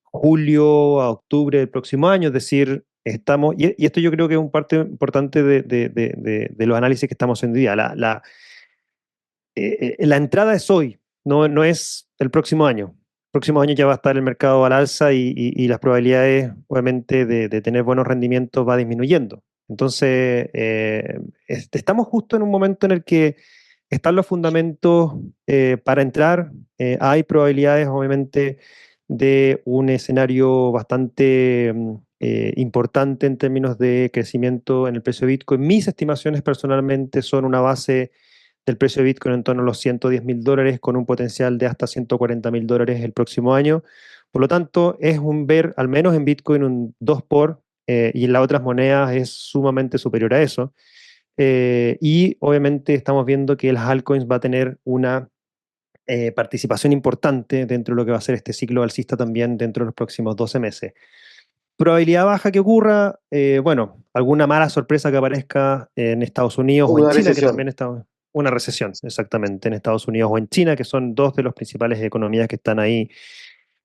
julio, a octubre del próximo año, es decir, estamos, y esto yo creo que es un parte importante de los análisis que estamos haciendo hoy día. La entrada es hoy, no es el próximo año. El próximo año ya va a estar el mercado al alza y las probabilidades, obviamente, de tener buenos rendimientos va disminuyendo. Entonces, estamos justo en un momento en el que están los fundamentos para entrar. Hay probabilidades, obviamente, de un escenario bastante importante en términos de crecimiento en el precio de Bitcoin. Mis estimaciones personalmente son una base del precio de Bitcoin en torno a los $110.000 con un potencial de hasta $140.000 el próximo año. Por lo tanto, es un ver, al menos en Bitcoin, un 2 por, y en las otras monedas es sumamente superior a eso. Y obviamente estamos viendo que las altcoins va a tener una participación importante dentro de lo que va a ser este ciclo alcista también dentro de los próximos 12 meses. Probabilidad baja que ocurra, bueno, alguna mala sorpresa que aparezca en Estados Unidos O o en una China, que recesión. también está una recesión, exactamente, en Estados Unidos o en China, que son dos de las principales economías que están ahí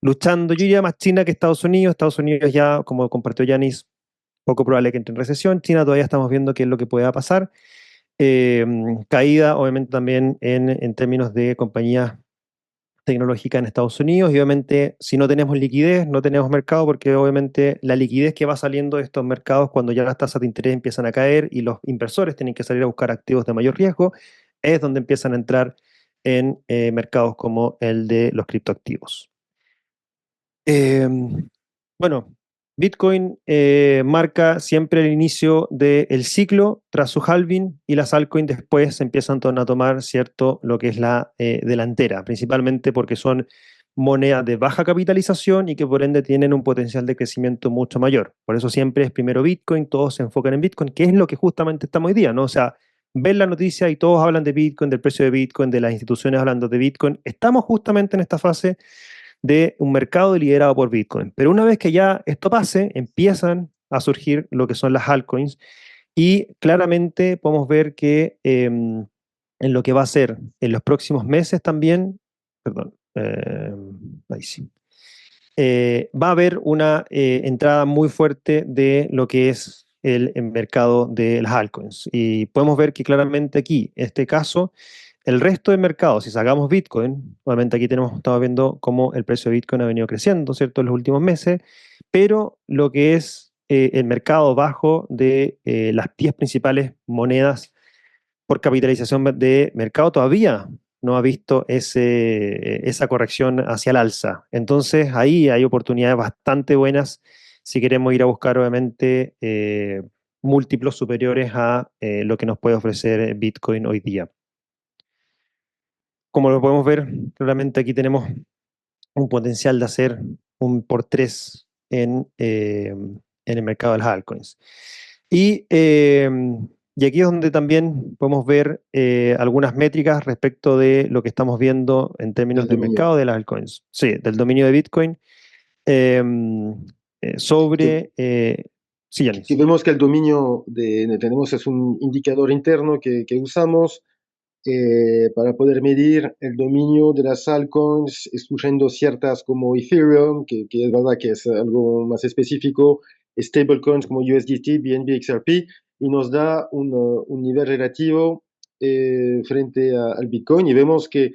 luchando. Yo diría más China que Estados Unidos. Estados Unidos ya, como compartió Yanis, poco probable que entre en recesión. China todavía estamos viendo qué es lo que pueda pasar. Caída, obviamente, también en términos de compañías tecnológicas en Estados Unidos. Y obviamente, si no tenemos liquidez, no tenemos mercado, porque obviamente la liquidez que va saliendo de estos mercados cuando ya las tasas de interés empiezan a caer y los inversores tienen que salir a buscar activos de mayor riesgo, es donde empiezan a entrar en mercados como el de los criptoactivos. Eh, bueno, Bitcoin marca siempre el inicio del ciclo tras su halving y las altcoins después empiezan a tomar cierto lo que es la delantera, principalmente porque son monedas de baja capitalización y que por ende tienen un potencial de crecimiento mucho mayor. Por eso siempre es primero Bitcoin, todos se enfocan en Bitcoin, que es lo que justamente estamos hoy día, ¿no? O sea, ven la noticia y todos hablan de Bitcoin, del precio de Bitcoin, de las instituciones hablando de Bitcoin. Estamos justamente en esta fase de un mercado liderado por Bitcoin. Pero una vez que ya esto pase, empiezan a surgir lo que son las altcoins y claramente podemos ver que en lo que va a ser en los próximos meses también, perdón, ahí sí, va a haber una entrada muy fuerte de lo que es el mercado de las altcoins. Y podemos ver que claramente aquí, en este caso, el resto del mercado, si sacamos Bitcoin, obviamente aquí estamos viendo cómo el precio de Bitcoin ha venido creciendo, ¿cierto?, en los últimos meses, pero lo que es el mercado bajo de las 10 principales monedas por capitalización de mercado todavía no ha visto esa corrección hacia el alza. Entonces ahí hay oportunidades bastante buenas si queremos ir a buscar obviamente múltiplos superiores a lo que nos puede ofrecer Bitcoin hoy día. Como lo podemos ver, claramente aquí tenemos un potencial de hacer un por 3 en el mercado de las altcoins. Y Y aquí es donde también podemos ver algunas métricas respecto de lo que estamos viendo en términos del del dominio. mercado de las altcoins. Sí, del dominio de Bitcoin eh, Que, sobre... sí, que Yanis. vemos que el dominio tenemos es un indicador interno que usamos para poder medir el dominio de las altcoins, excluyendo ciertas como Ethereum, que es verdad que es algo más específico, stablecoins como USDT, BNB, XRP, y nos da un nivel relativo frente al Bitcoin. Y vemos que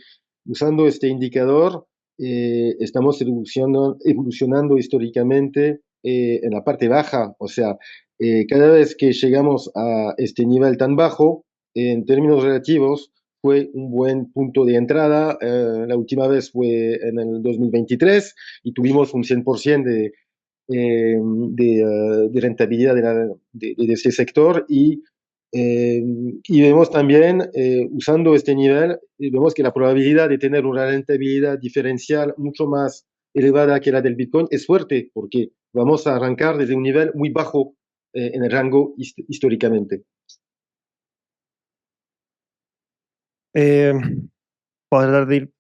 usando este indicador estamos evolucionando históricamente en la parte baja, o sea, cada vez que llegamos a este nivel tan bajo, en términos relativos, fue un buen punto de entrada. La última vez fue en el 2023 y tuvimos un 100% de rentabilidad de este sector y vemos también, usando este nivel, vemos que la probabilidad de tener una rentabilidad diferencial mucho más elevada que la del Bitcoin es fuerte porque vamos a arrancar desde un nivel muy bajo en el rango históricamente. Eh, Voy a tratar de ir,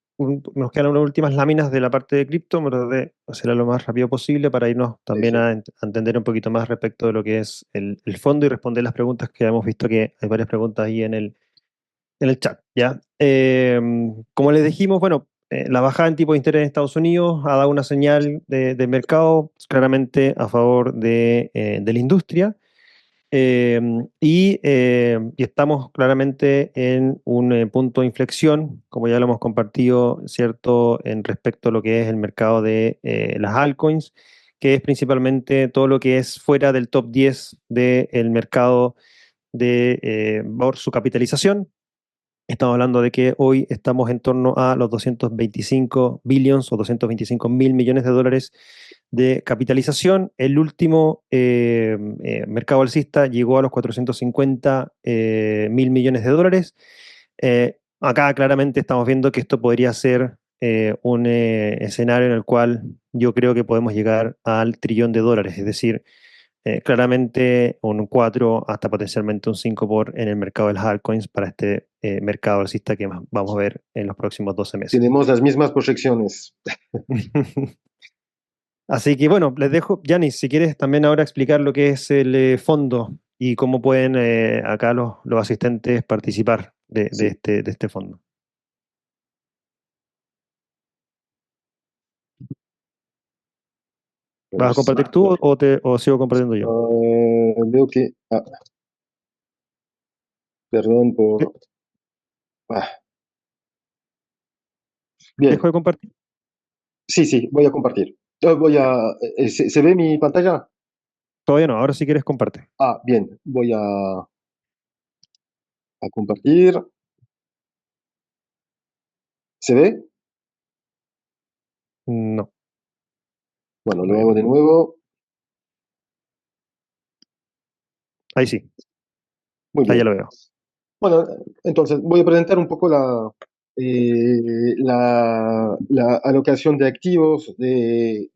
nos quedan unas últimas láminas de la parte de cripto, me tratar de hacerlo lo más rápido posible para irnos también Eso. a entender un poquito más respecto de lo que es el fondo y responder las preguntas que hemos visto que hay varias preguntas ahí en el chat, ¿ya? Como les dijimos, bueno, la bajada en tipo de interés en Estados Unidos ha dado una señal de mercado claramente a favor de la industria. Y estamos claramente en un punto de inflexión, como ya lo hemos compartido, ¿cierto?, en respecto a lo que es el mercado de las altcoins, que es principalmente todo lo que es fuera del top 10 del mercado por su capitalización. Estamos hablando de que hoy estamos en torno a los 225 billions o 225 mil millones de dólares de capitalización. El último mercado alcista llegó a los 450 mil millones de dólares. Acá claramente estamos viendo que esto podría ser un escenario en el cual yo creo que podemos llegar al trillón de dólares, es decir, claramente un 4 hasta potencialmente un 5 en el mercado de las altcoins para este mercado alcista que vamos a ver en los próximos 12 meses. Tenemos las mismas proyecciones. Así que bueno, les dejo, Yanis, si quieres también ahora explicar lo que es el fondo y cómo pueden acá los asistentes participar Sí. de este fondo. ¿Vas a Pues, compartir tú o sigo compartiendo yo? veo que, perdón ¿De- por, ah, ¿Dejo bien, de compartir? sí, sí, voy a compartir. ¿Se ve mi pantalla? Todavía no, ahora si quieres comparte. Bien, voy a compartir. ¿Se ve? No, Bueno, a lo ver, hago de nuevo. ahí sí, Muy ahí ya bien. lo veo. Bueno, entonces voy a presentar un poco la alocación de activos de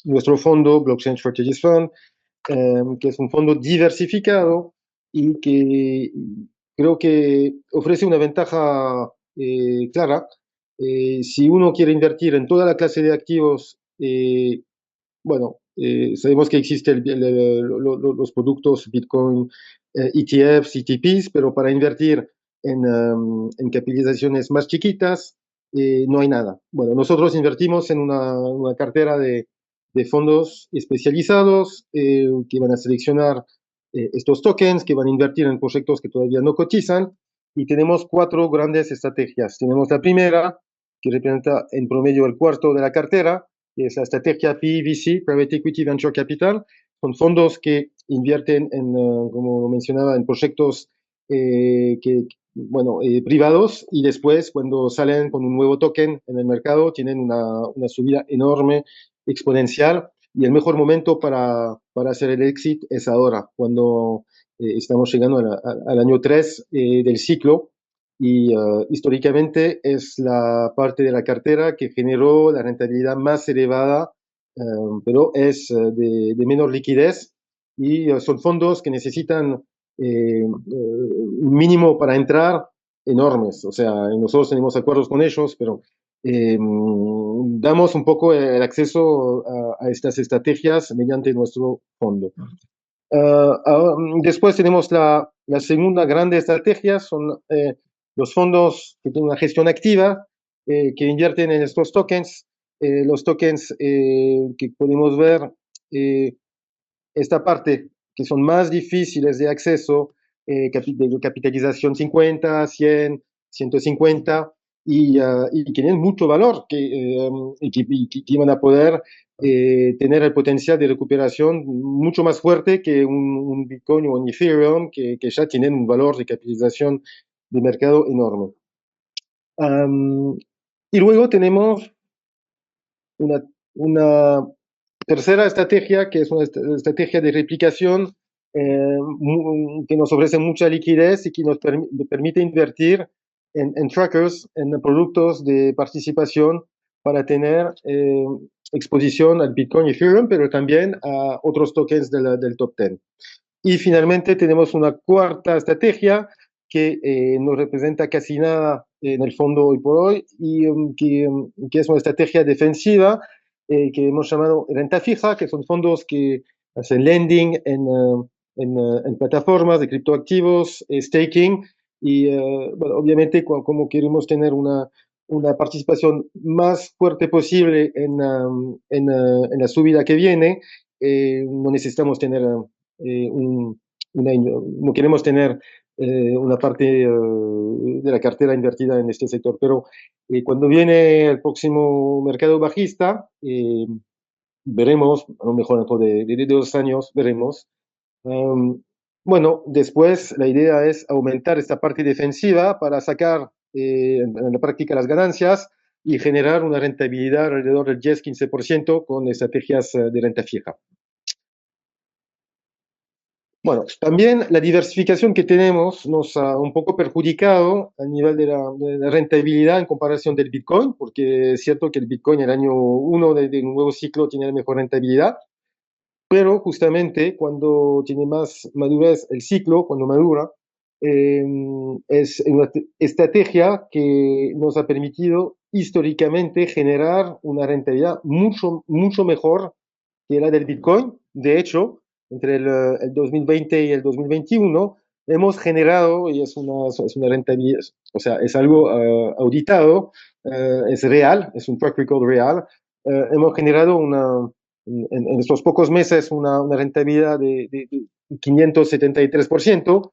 nuestro fondo, Blockchain Strategies Fund, que es un fondo diversificado y que creo que ofrece una ventaja clara. Si uno quiere invertir en toda la clase de activos, bueno, sabemos que existen los productos Bitcoin, ETFs, ETPs, pero para invertir en capitalizaciones más chiquitas, no hay nada. Bueno, nosotros invertimos en una cartera de fondos especializados que van a seleccionar estos tokens, que van a invertir en proyectos que todavía no cotizan, y tenemos cuatro grandes estrategias. Tenemos la primera, que representa en promedio el cuarto de la cartera, que es la estrategia PEVC, Private Equity Venture Capital. Son fondos que invierten como mencionaba, en proyectos bueno, privados y después cuando salen con un nuevo token en el mercado tienen una subida enorme, exponencial y el mejor momento para hacer el exit es ahora, cuando estamos llegando al año 3 del ciclo y históricamente es la parte de la cartera que generó la rentabilidad más elevada, pero es de menor liquidez y son fondos que necesitan mínimo para entrar enormes. O sea, nosotros tenemos acuerdos con ellos, pero damos un poco el acceso a estas estrategias mediante nuestro fondo. Después tenemos la segunda grande estrategia, son los fondos que tienen una gestión activa, que invierten en estos tokens. Los tokens que podemos ver, esta parte que son más difíciles de acceso, de capitalización 50, 100, 150, y que tienen mucho valor, que van a poder tener el potencial de recuperación mucho más fuerte que un Bitcoin o un Ethereum, que ya tienen un valor de capitalización de mercado enorme. Y luego tenemos una tercera estrategia, que es una estrategia de replicación que nos ofrece mucha liquidez y que nos permite invertir en trackers, en productos de participación para tener exposición al Bitcoin y Ethereum, pero también a otros tokens del top 10. Y finalmente tenemos una cuarta estrategia que no representa casi nada en el fondo hoy por hoy y que es una estrategia defensiva que hemos llamado renta fija, que son fondos que hacen lending en plataformas de criptoactivos, staking, y bueno, obviamente como queremos tener una participación más fuerte posible en la subida que viene, no necesitamos tener no queremos tener una parte de la cartera invertida en este sector, pero cuando viene el próximo mercado bajista, veremos, a lo mejor dentro de 2 años, veremos. Bueno, después la idea es aumentar esta parte defensiva para sacar en la práctica las ganancias y generar una rentabilidad alrededor del 10-15% con estrategias de renta fija. Bueno, también la diversificación que tenemos nos ha un poco perjudicado a nivel de la rentabilidad en comparación del Bitcoin, porque es cierto que el Bitcoin en el año 1 de un nuevo ciclo tiene mejor rentabilidad, pero justamente cuando tiene más madurez el ciclo, cuando madura, es una estrategia que nos ha permitido históricamente generar una rentabilidad mucho, mucho mejor que la del Bitcoin. De hecho, entre el 2020 y el 2021 hemos generado, y es una rentabilidad, o sea, es algo auditado, es real, es un track record real. Hemos generado en estos pocos meses una rentabilidad de 573%,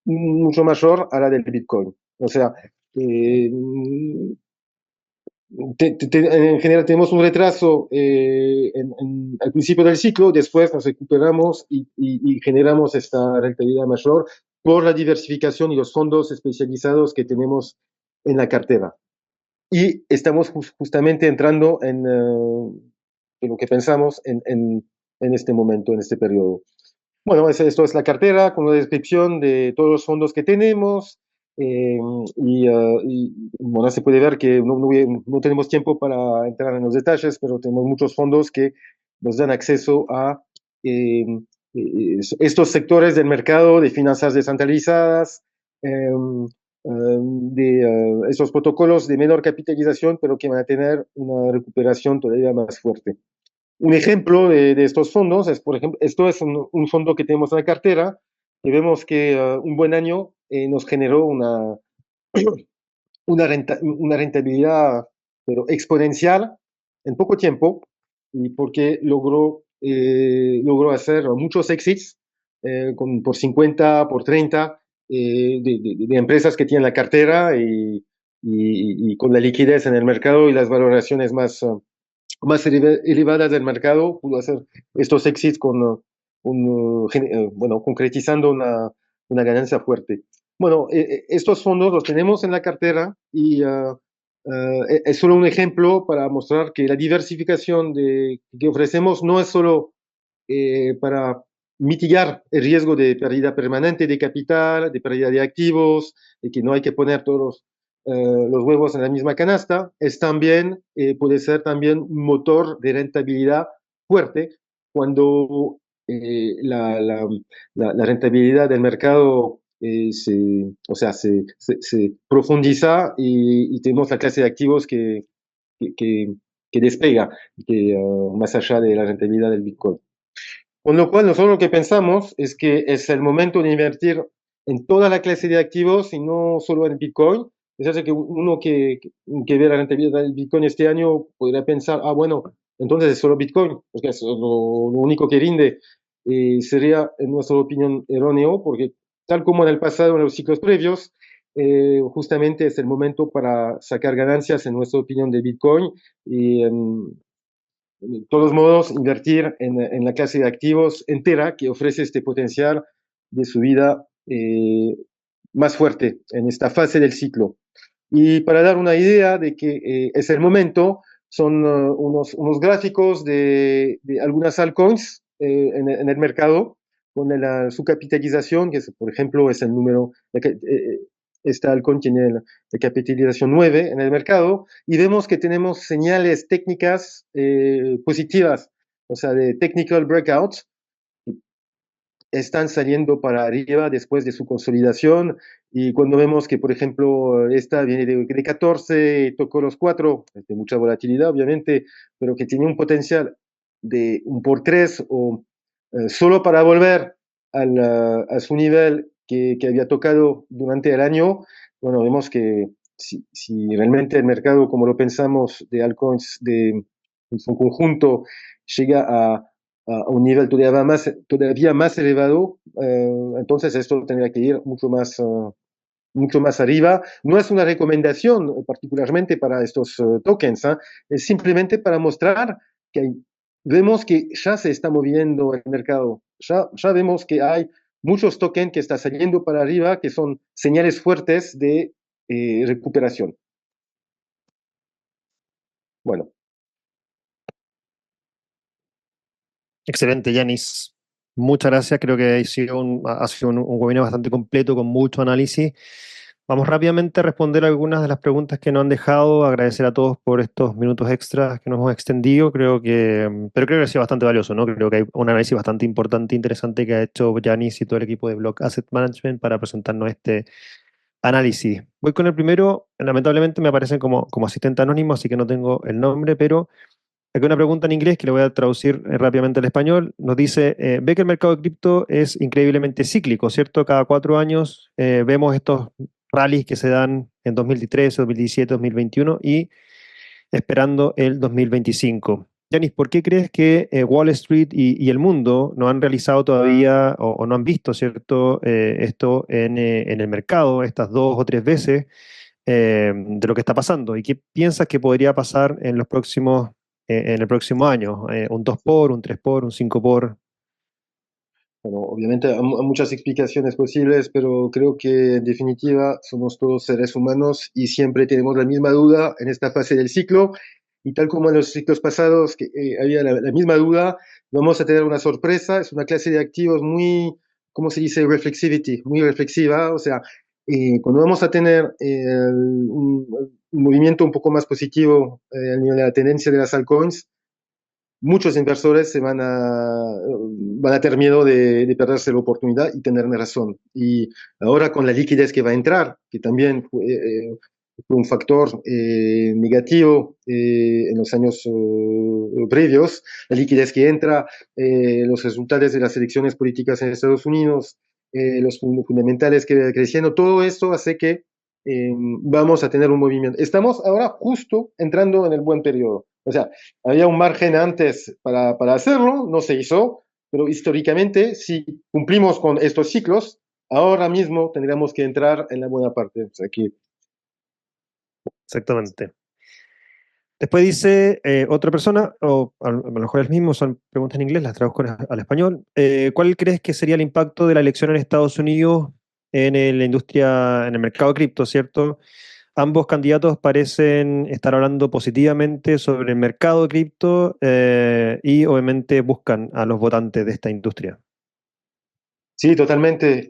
mucho mayor a la del Bitcoin. O sea, eh, en general tenemos un retraso al principio del ciclo, después nos recuperamos y generamos esta rentabilidad mayor por la diversificación y los fondos especializados que tenemos en la cartera. Y estamos justamente entrando en lo que pensamos en este momento, en este periodo. Bueno, esto es la cartera con una descripción de todos los fondos que tenemos. Bueno, se puede ver que no tenemos tiempo para entrar en los detalles, pero tenemos muchos fondos que nos dan acceso a eh, estos sectores del mercado de finanzas descentralizadas, de estos protocolos de menor capitalización, pero que van a tener una recuperación todavía más fuerte. Un ejemplo de estos fondos es, por ejemplo, esto es un fondo que tenemos en la cartera, y vemos que un buen año nos generó una rentabilidad, pero exponencial en poco tiempo, y porque logró hacer muchos exits por 50, por 30 de empresas que tienen la cartera y con la liquidez en el mercado y las valoraciones más elevadas del mercado, pudo hacer estos exits bueno, concretizando una ganancia fuerte. Bueno, estos fondos los tenemos en la cartera y es solo un ejemplo para mostrar que la diversificación que ofrecemos no es solo para mitigar el riesgo de pérdida permanente de capital, de pérdida de activos, de que no hay que poner todos los huevos en la misma canasta, es también, puede ser también un motor de rentabilidad fuerte cuando la rentabilidad del mercado o sea, se profundiza y tenemos la clase de activos que, que, que despega más allá de la rentabilidad del Bitcoin. Con lo cual, nosotros lo que pensamos es que es el momento de invertir en toda la clase de activos y no solo en Bitcoin. Es decir, que uno que ve la rentabilidad del Bitcoin este año podría pensar, ah, bueno, entonces es solo Bitcoin, porque es lo único que rinde. Sería, en nuestra opinión, erróneo, porque tal como en el pasado, en los ciclos previos, justamente es el momento para sacar ganancias, en nuestra opinión, de Bitcoin y de todos modos, invertir en la clase de activos entera que ofrece este potencial de subida más fuerte en esta fase del ciclo. Y para dar una idea de que es el momento, son unos gráficos de algunas altcoins en el mercado, con su capitalización, que es, por ejemplo es el número, esta altcoin tiene la capitalización 9 en el mercado, y vemos que tenemos señales técnicas positivas, o sea, de technical breakouts, están saliendo para arriba después de su consolidación. Y cuando vemos que, por ejemplo, esta viene de 14, tocó los 4, de mucha volatilidad, obviamente, pero que tiene un potencial de un por 3 o solo para volver a su nivel que había tocado durante el año, bueno, vemos que si realmente el mercado, como lo pensamos, de altcoins en su conjunto, llega a un nivel todavía más elevado, entonces esto tendría que ir mucho más arriba. No es una recomendación particularmente para estos tokens, ¿eh? Es simplemente para mostrar que vemos que ya se está moviendo el mercado, ya vemos que hay muchos tokens que están saliendo para arriba, que son señales fuertes de recuperación. Bueno. Excelente, Yanis. Muchas gracias. Creo que ha sido un webinar bastante completo con mucho análisis. Vamos rápidamente a responder algunas de las preguntas que nos han dejado. Agradecer a todos por estos minutos extras que nos hemos extendido. Pero creo que ha sido bastante valioso, ¿no? Creo que hay un análisis bastante importante e interesante que ha hecho Yanis y todo el equipo de Block Asset Management para presentarnos este análisis. Voy con el primero. Lamentablemente me aparecen como asistente anónimo, así que no tengo el nombre, pero aquí una pregunta en inglés que le voy a traducir rápidamente al español. Nos dice, ve que el mercado de cripto es increíblemente cíclico, ¿cierto? Cada 4 años vemos estos rallies que se dan en 2013, 2017, 2021 y esperando el 2025. Yanis, ¿por qué crees que Wall Street y el mundo no han realizado todavía o no han visto, ¿cierto? Esto en el mercado estas 2 o 3 veces de lo que está pasando? ¿Y qué piensas que podría pasar en el próximo año? ¿Un 2 por, un 3 por, un 5 por? Bueno, obviamente hay muchas explicaciones posibles, pero creo que en definitiva somos todos seres humanos y siempre tenemos la misma duda en esta fase del ciclo. Y tal como en los ciclos pasados que había la misma duda, vamos a tener una sorpresa. Es una clase de activos muy, ¿cómo se dice? Reflexivity, muy reflexiva. O sea, cuando vamos a tener un movimiento un poco más positivo a nivel de la tendencia de las altcoins, muchos inversores van a tener miedo de perderse la oportunidad y tener razón. Y ahora con la liquidez que va a entrar, que también fue un factor negativo en los años previos, la liquidez que entra, los resultados de las elecciones políticas en Estados Unidos, los fundamentales que creciendo, todo esto hace que vamos a tener un movimiento. Estamos ahora justo entrando en el buen periodo. O sea, había un margen antes para hacerlo, no se hizo, pero históricamente, si cumplimos con estos ciclos, ahora mismo tendríamos que entrar en la buena parte. O sea, que Exactamente. Después dice otra persona, o a lo mejor es el mismo, son preguntas en inglés, las traduzco al español. ¿Cuál crees que sería el impacto de la elección en Estados Unidos la industria, en el mercado de cripto, ¿cierto? Ambos candidatos parecen estar hablando positivamente sobre el mercado de cripto y obviamente buscan a los votantes de esta industria. sí, totalmente.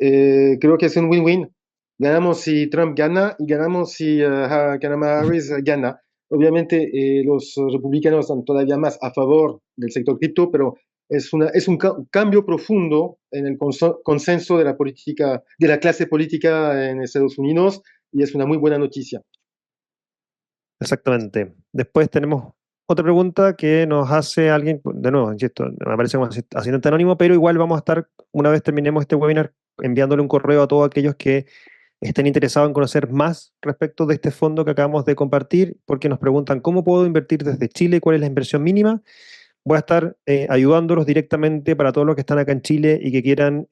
Creo que es un win-win. Ganamos si Trump gana y ganamos si Kamala Harris gana. Obviamente, los republicanos están todavía más a favor del sector cripto, pero es un cambio profundo en el consenso de la política, de la clase política en Estados Unidos y es una muy buena noticia. Exactamente. Después tenemos otra pregunta que nos hace alguien, de nuevo, insisto, me parece como asistente anónimo, pero igual vamos a estar, una vez terminemos este webinar, enviándole un correo a todos aquellos que estén interesados en conocer más respecto de este fondo que acabamos de compartir, porque nos preguntan cómo puedo invertir desde Chile, cuál es la inversión mínima. Voy a estar ayudándolos directamente para todos los que están acá en Chile y que quieran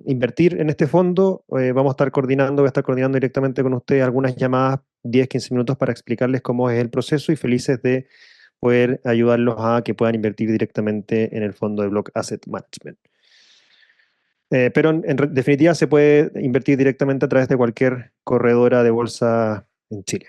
invertir en este fondo. Vamos a estar coordinando, voy a estar coordinando directamente con ustedes algunas llamadas 10-15 minutos para explicarles cómo es el proceso y felices de poder ayudarlos a que puedan invertir directamente en el fondo de Block Asset Management. Pero en definitiva se puede invertir directamente a través de cualquier corredora de bolsa en Chile.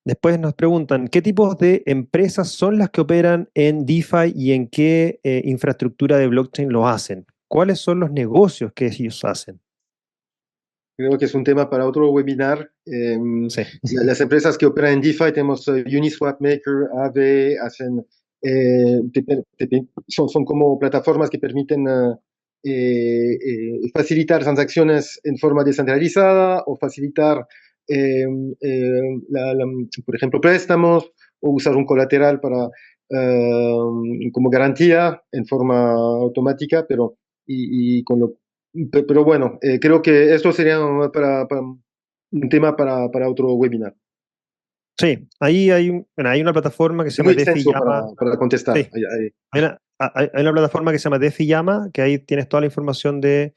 Después nos preguntan, ¿qué tipos de empresas son las que operan en DeFi y en qué infraestructura de blockchain lo hacen? ¿Cuáles son los negocios que ellos hacen? Creo que es un tema para otro webinar. Sí, Las empresas que operan en DeFi tenemos Uniswap Maker, Aave, hacen, son como plataformas que permiten facilitar transacciones en forma descentralizada o facilitar, eh, por ejemplo, préstamos o usar un colateral para, como garantía en forma automática, pero y con lo pero bueno, creo que esto sería para un tema para otro webinar. sí, ahí hay, bueno, hay una plataforma que se Es muy llama DeFi extenso Llama. para contestar. Sí, hay una plataforma que se llama DeFi Llama, que ahí tienes toda la información de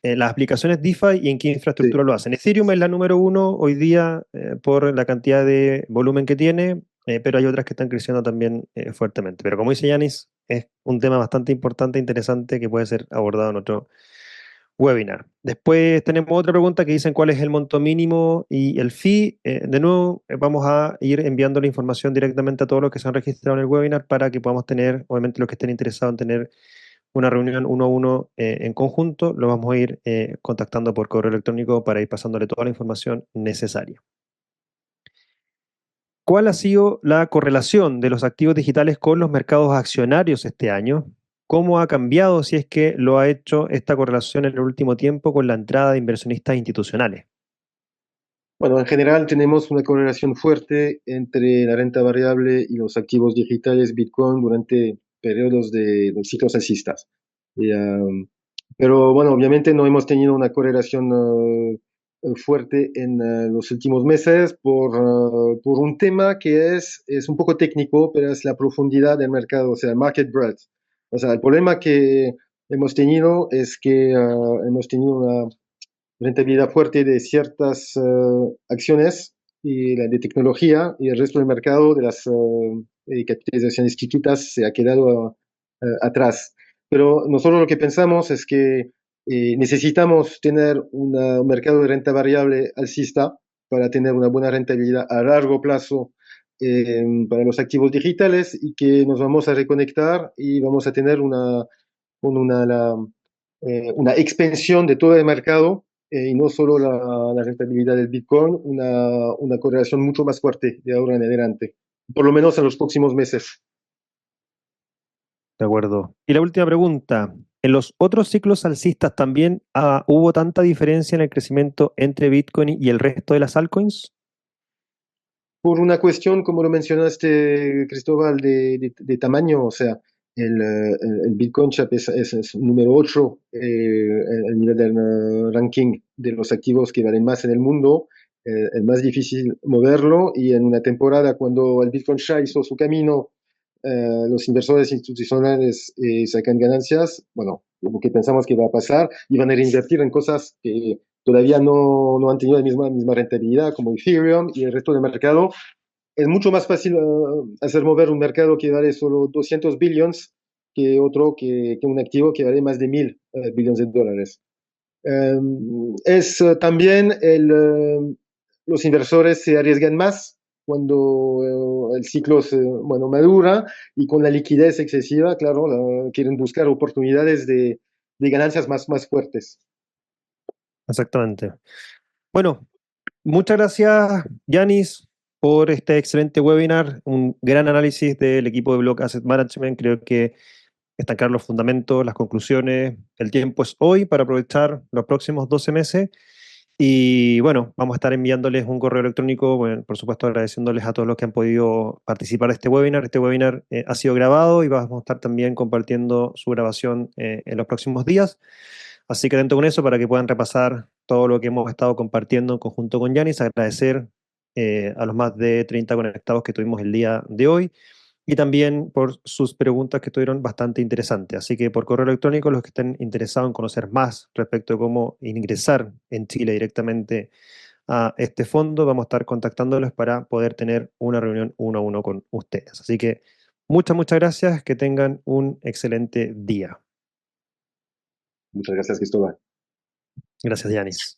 las aplicaciones DeFi y en qué Sí. infraestructura lo hacen. Ethereum es la número uno hoy día por la cantidad de volumen que tiene, pero hay otras que están creciendo también fuertemente. Pero como dice Yanis, es un tema bastante importante e interesante que puede ser abordado en otro webinar. Después tenemos otra pregunta que dicen cuál es el monto mínimo y el fee. De nuevo, vamos a ir enviando la información directamente a todos los que se han registrado en el webinar para que podamos tener, obviamente los que estén interesados en tener una reunión uno a uno en conjunto, lo vamos a ir contactando por correo electrónico para ir pasándole toda la información necesaria. ¿Cuál ha sido la correlación de los activos digitales con los mercados accionarios este año? ¿Cómo ha cambiado, si es que lo ha hecho esta correlación en el último tiempo con la entrada de inversionistas institucionales? Bueno, en general tenemos una correlación fuerte entre la renta variable y los activos digitales Bitcoin durante periodos de los ciclos alcistas. Y, pero bueno, obviamente no hemos tenido una correlación fuerte en los últimos meses por un tema que es un poco técnico, pero es la profundidad del mercado, o sea, el market breadth. O sea, el problema que hemos tenido es que hemos tenido una rentabilidad fuerte de ciertas acciones y la de tecnología y el resto del mercado de las capitalizaciones chiquitas se ha quedado atrás. Pero nosotros lo que pensamos es que necesitamos tener un mercado de renta variable alcista para tener una buena rentabilidad a largo plazo para los activos digitales y que nos vamos a reconectar y vamos a tener una expansión de todo el mercado y no solo la rentabilidad del Bitcoin, una correlación mucho más fuerte de ahora en adelante, por lo menos en los próximos meses. De acuerdo. Y la última pregunta. ¿En los otros ciclos alcistas también hubo tanta diferencia en el crecimiento entre Bitcoin y el resto de las altcoins? Por una cuestión, como lo mencionaste, Cristóbal, de tamaño, o sea, el Bitcoin Chap es número 8 el nivel del ranking de los activos que valen más en el mundo, es más difícil moverlo y en una temporada cuando el Bitcoin Share hizo su camino, los inversores institucionales sacan ganancias, bueno, lo que pensamos que va a pasar y van a reinvertir en cosas que todavía no han tenido la misma rentabilidad como Ethereum y el resto del mercado. Es mucho más fácil hacer mover un mercado que vale solo 200 billones que otro que un activo que vale más de 1000 billones de dólares. También los inversores se arriesgan más cuando el ciclo bueno, madura y con la liquidez excesiva, claro, quieren buscar oportunidades de ganancias más fuertes. Exactamente. Bueno, muchas gracias, Yanis. por este excelente webinar, un gran análisis del equipo de Block Asset Management. Creo que están claros los fundamentos, las conclusiones. El tiempo es hoy para aprovechar los próximos 12 meses. Y bueno, vamos a estar enviándoles un correo electrónico, bueno, por supuesto agradeciéndoles a todos los que han podido participar de este webinar. Este webinar ha sido grabado y vamos a estar también compartiendo su grabación en los próximos días. Así que atento con eso para que puedan repasar todo lo que hemos estado compartiendo en conjunto con Yanis. Agradecer a los más de 30 conectados que tuvimos el día de hoy y también por sus preguntas que estuvieron bastante interesantes. Así que por correo electrónico, los que estén interesados en conocer más respecto de cómo ingresar en Chile directamente a este fondo, vamos a estar contactándolos para poder tener una reunión uno a uno con ustedes. Así que muchas gracias, que tengan un excelente día. Muchas gracias, Cristóbal. Gracias, Yanis.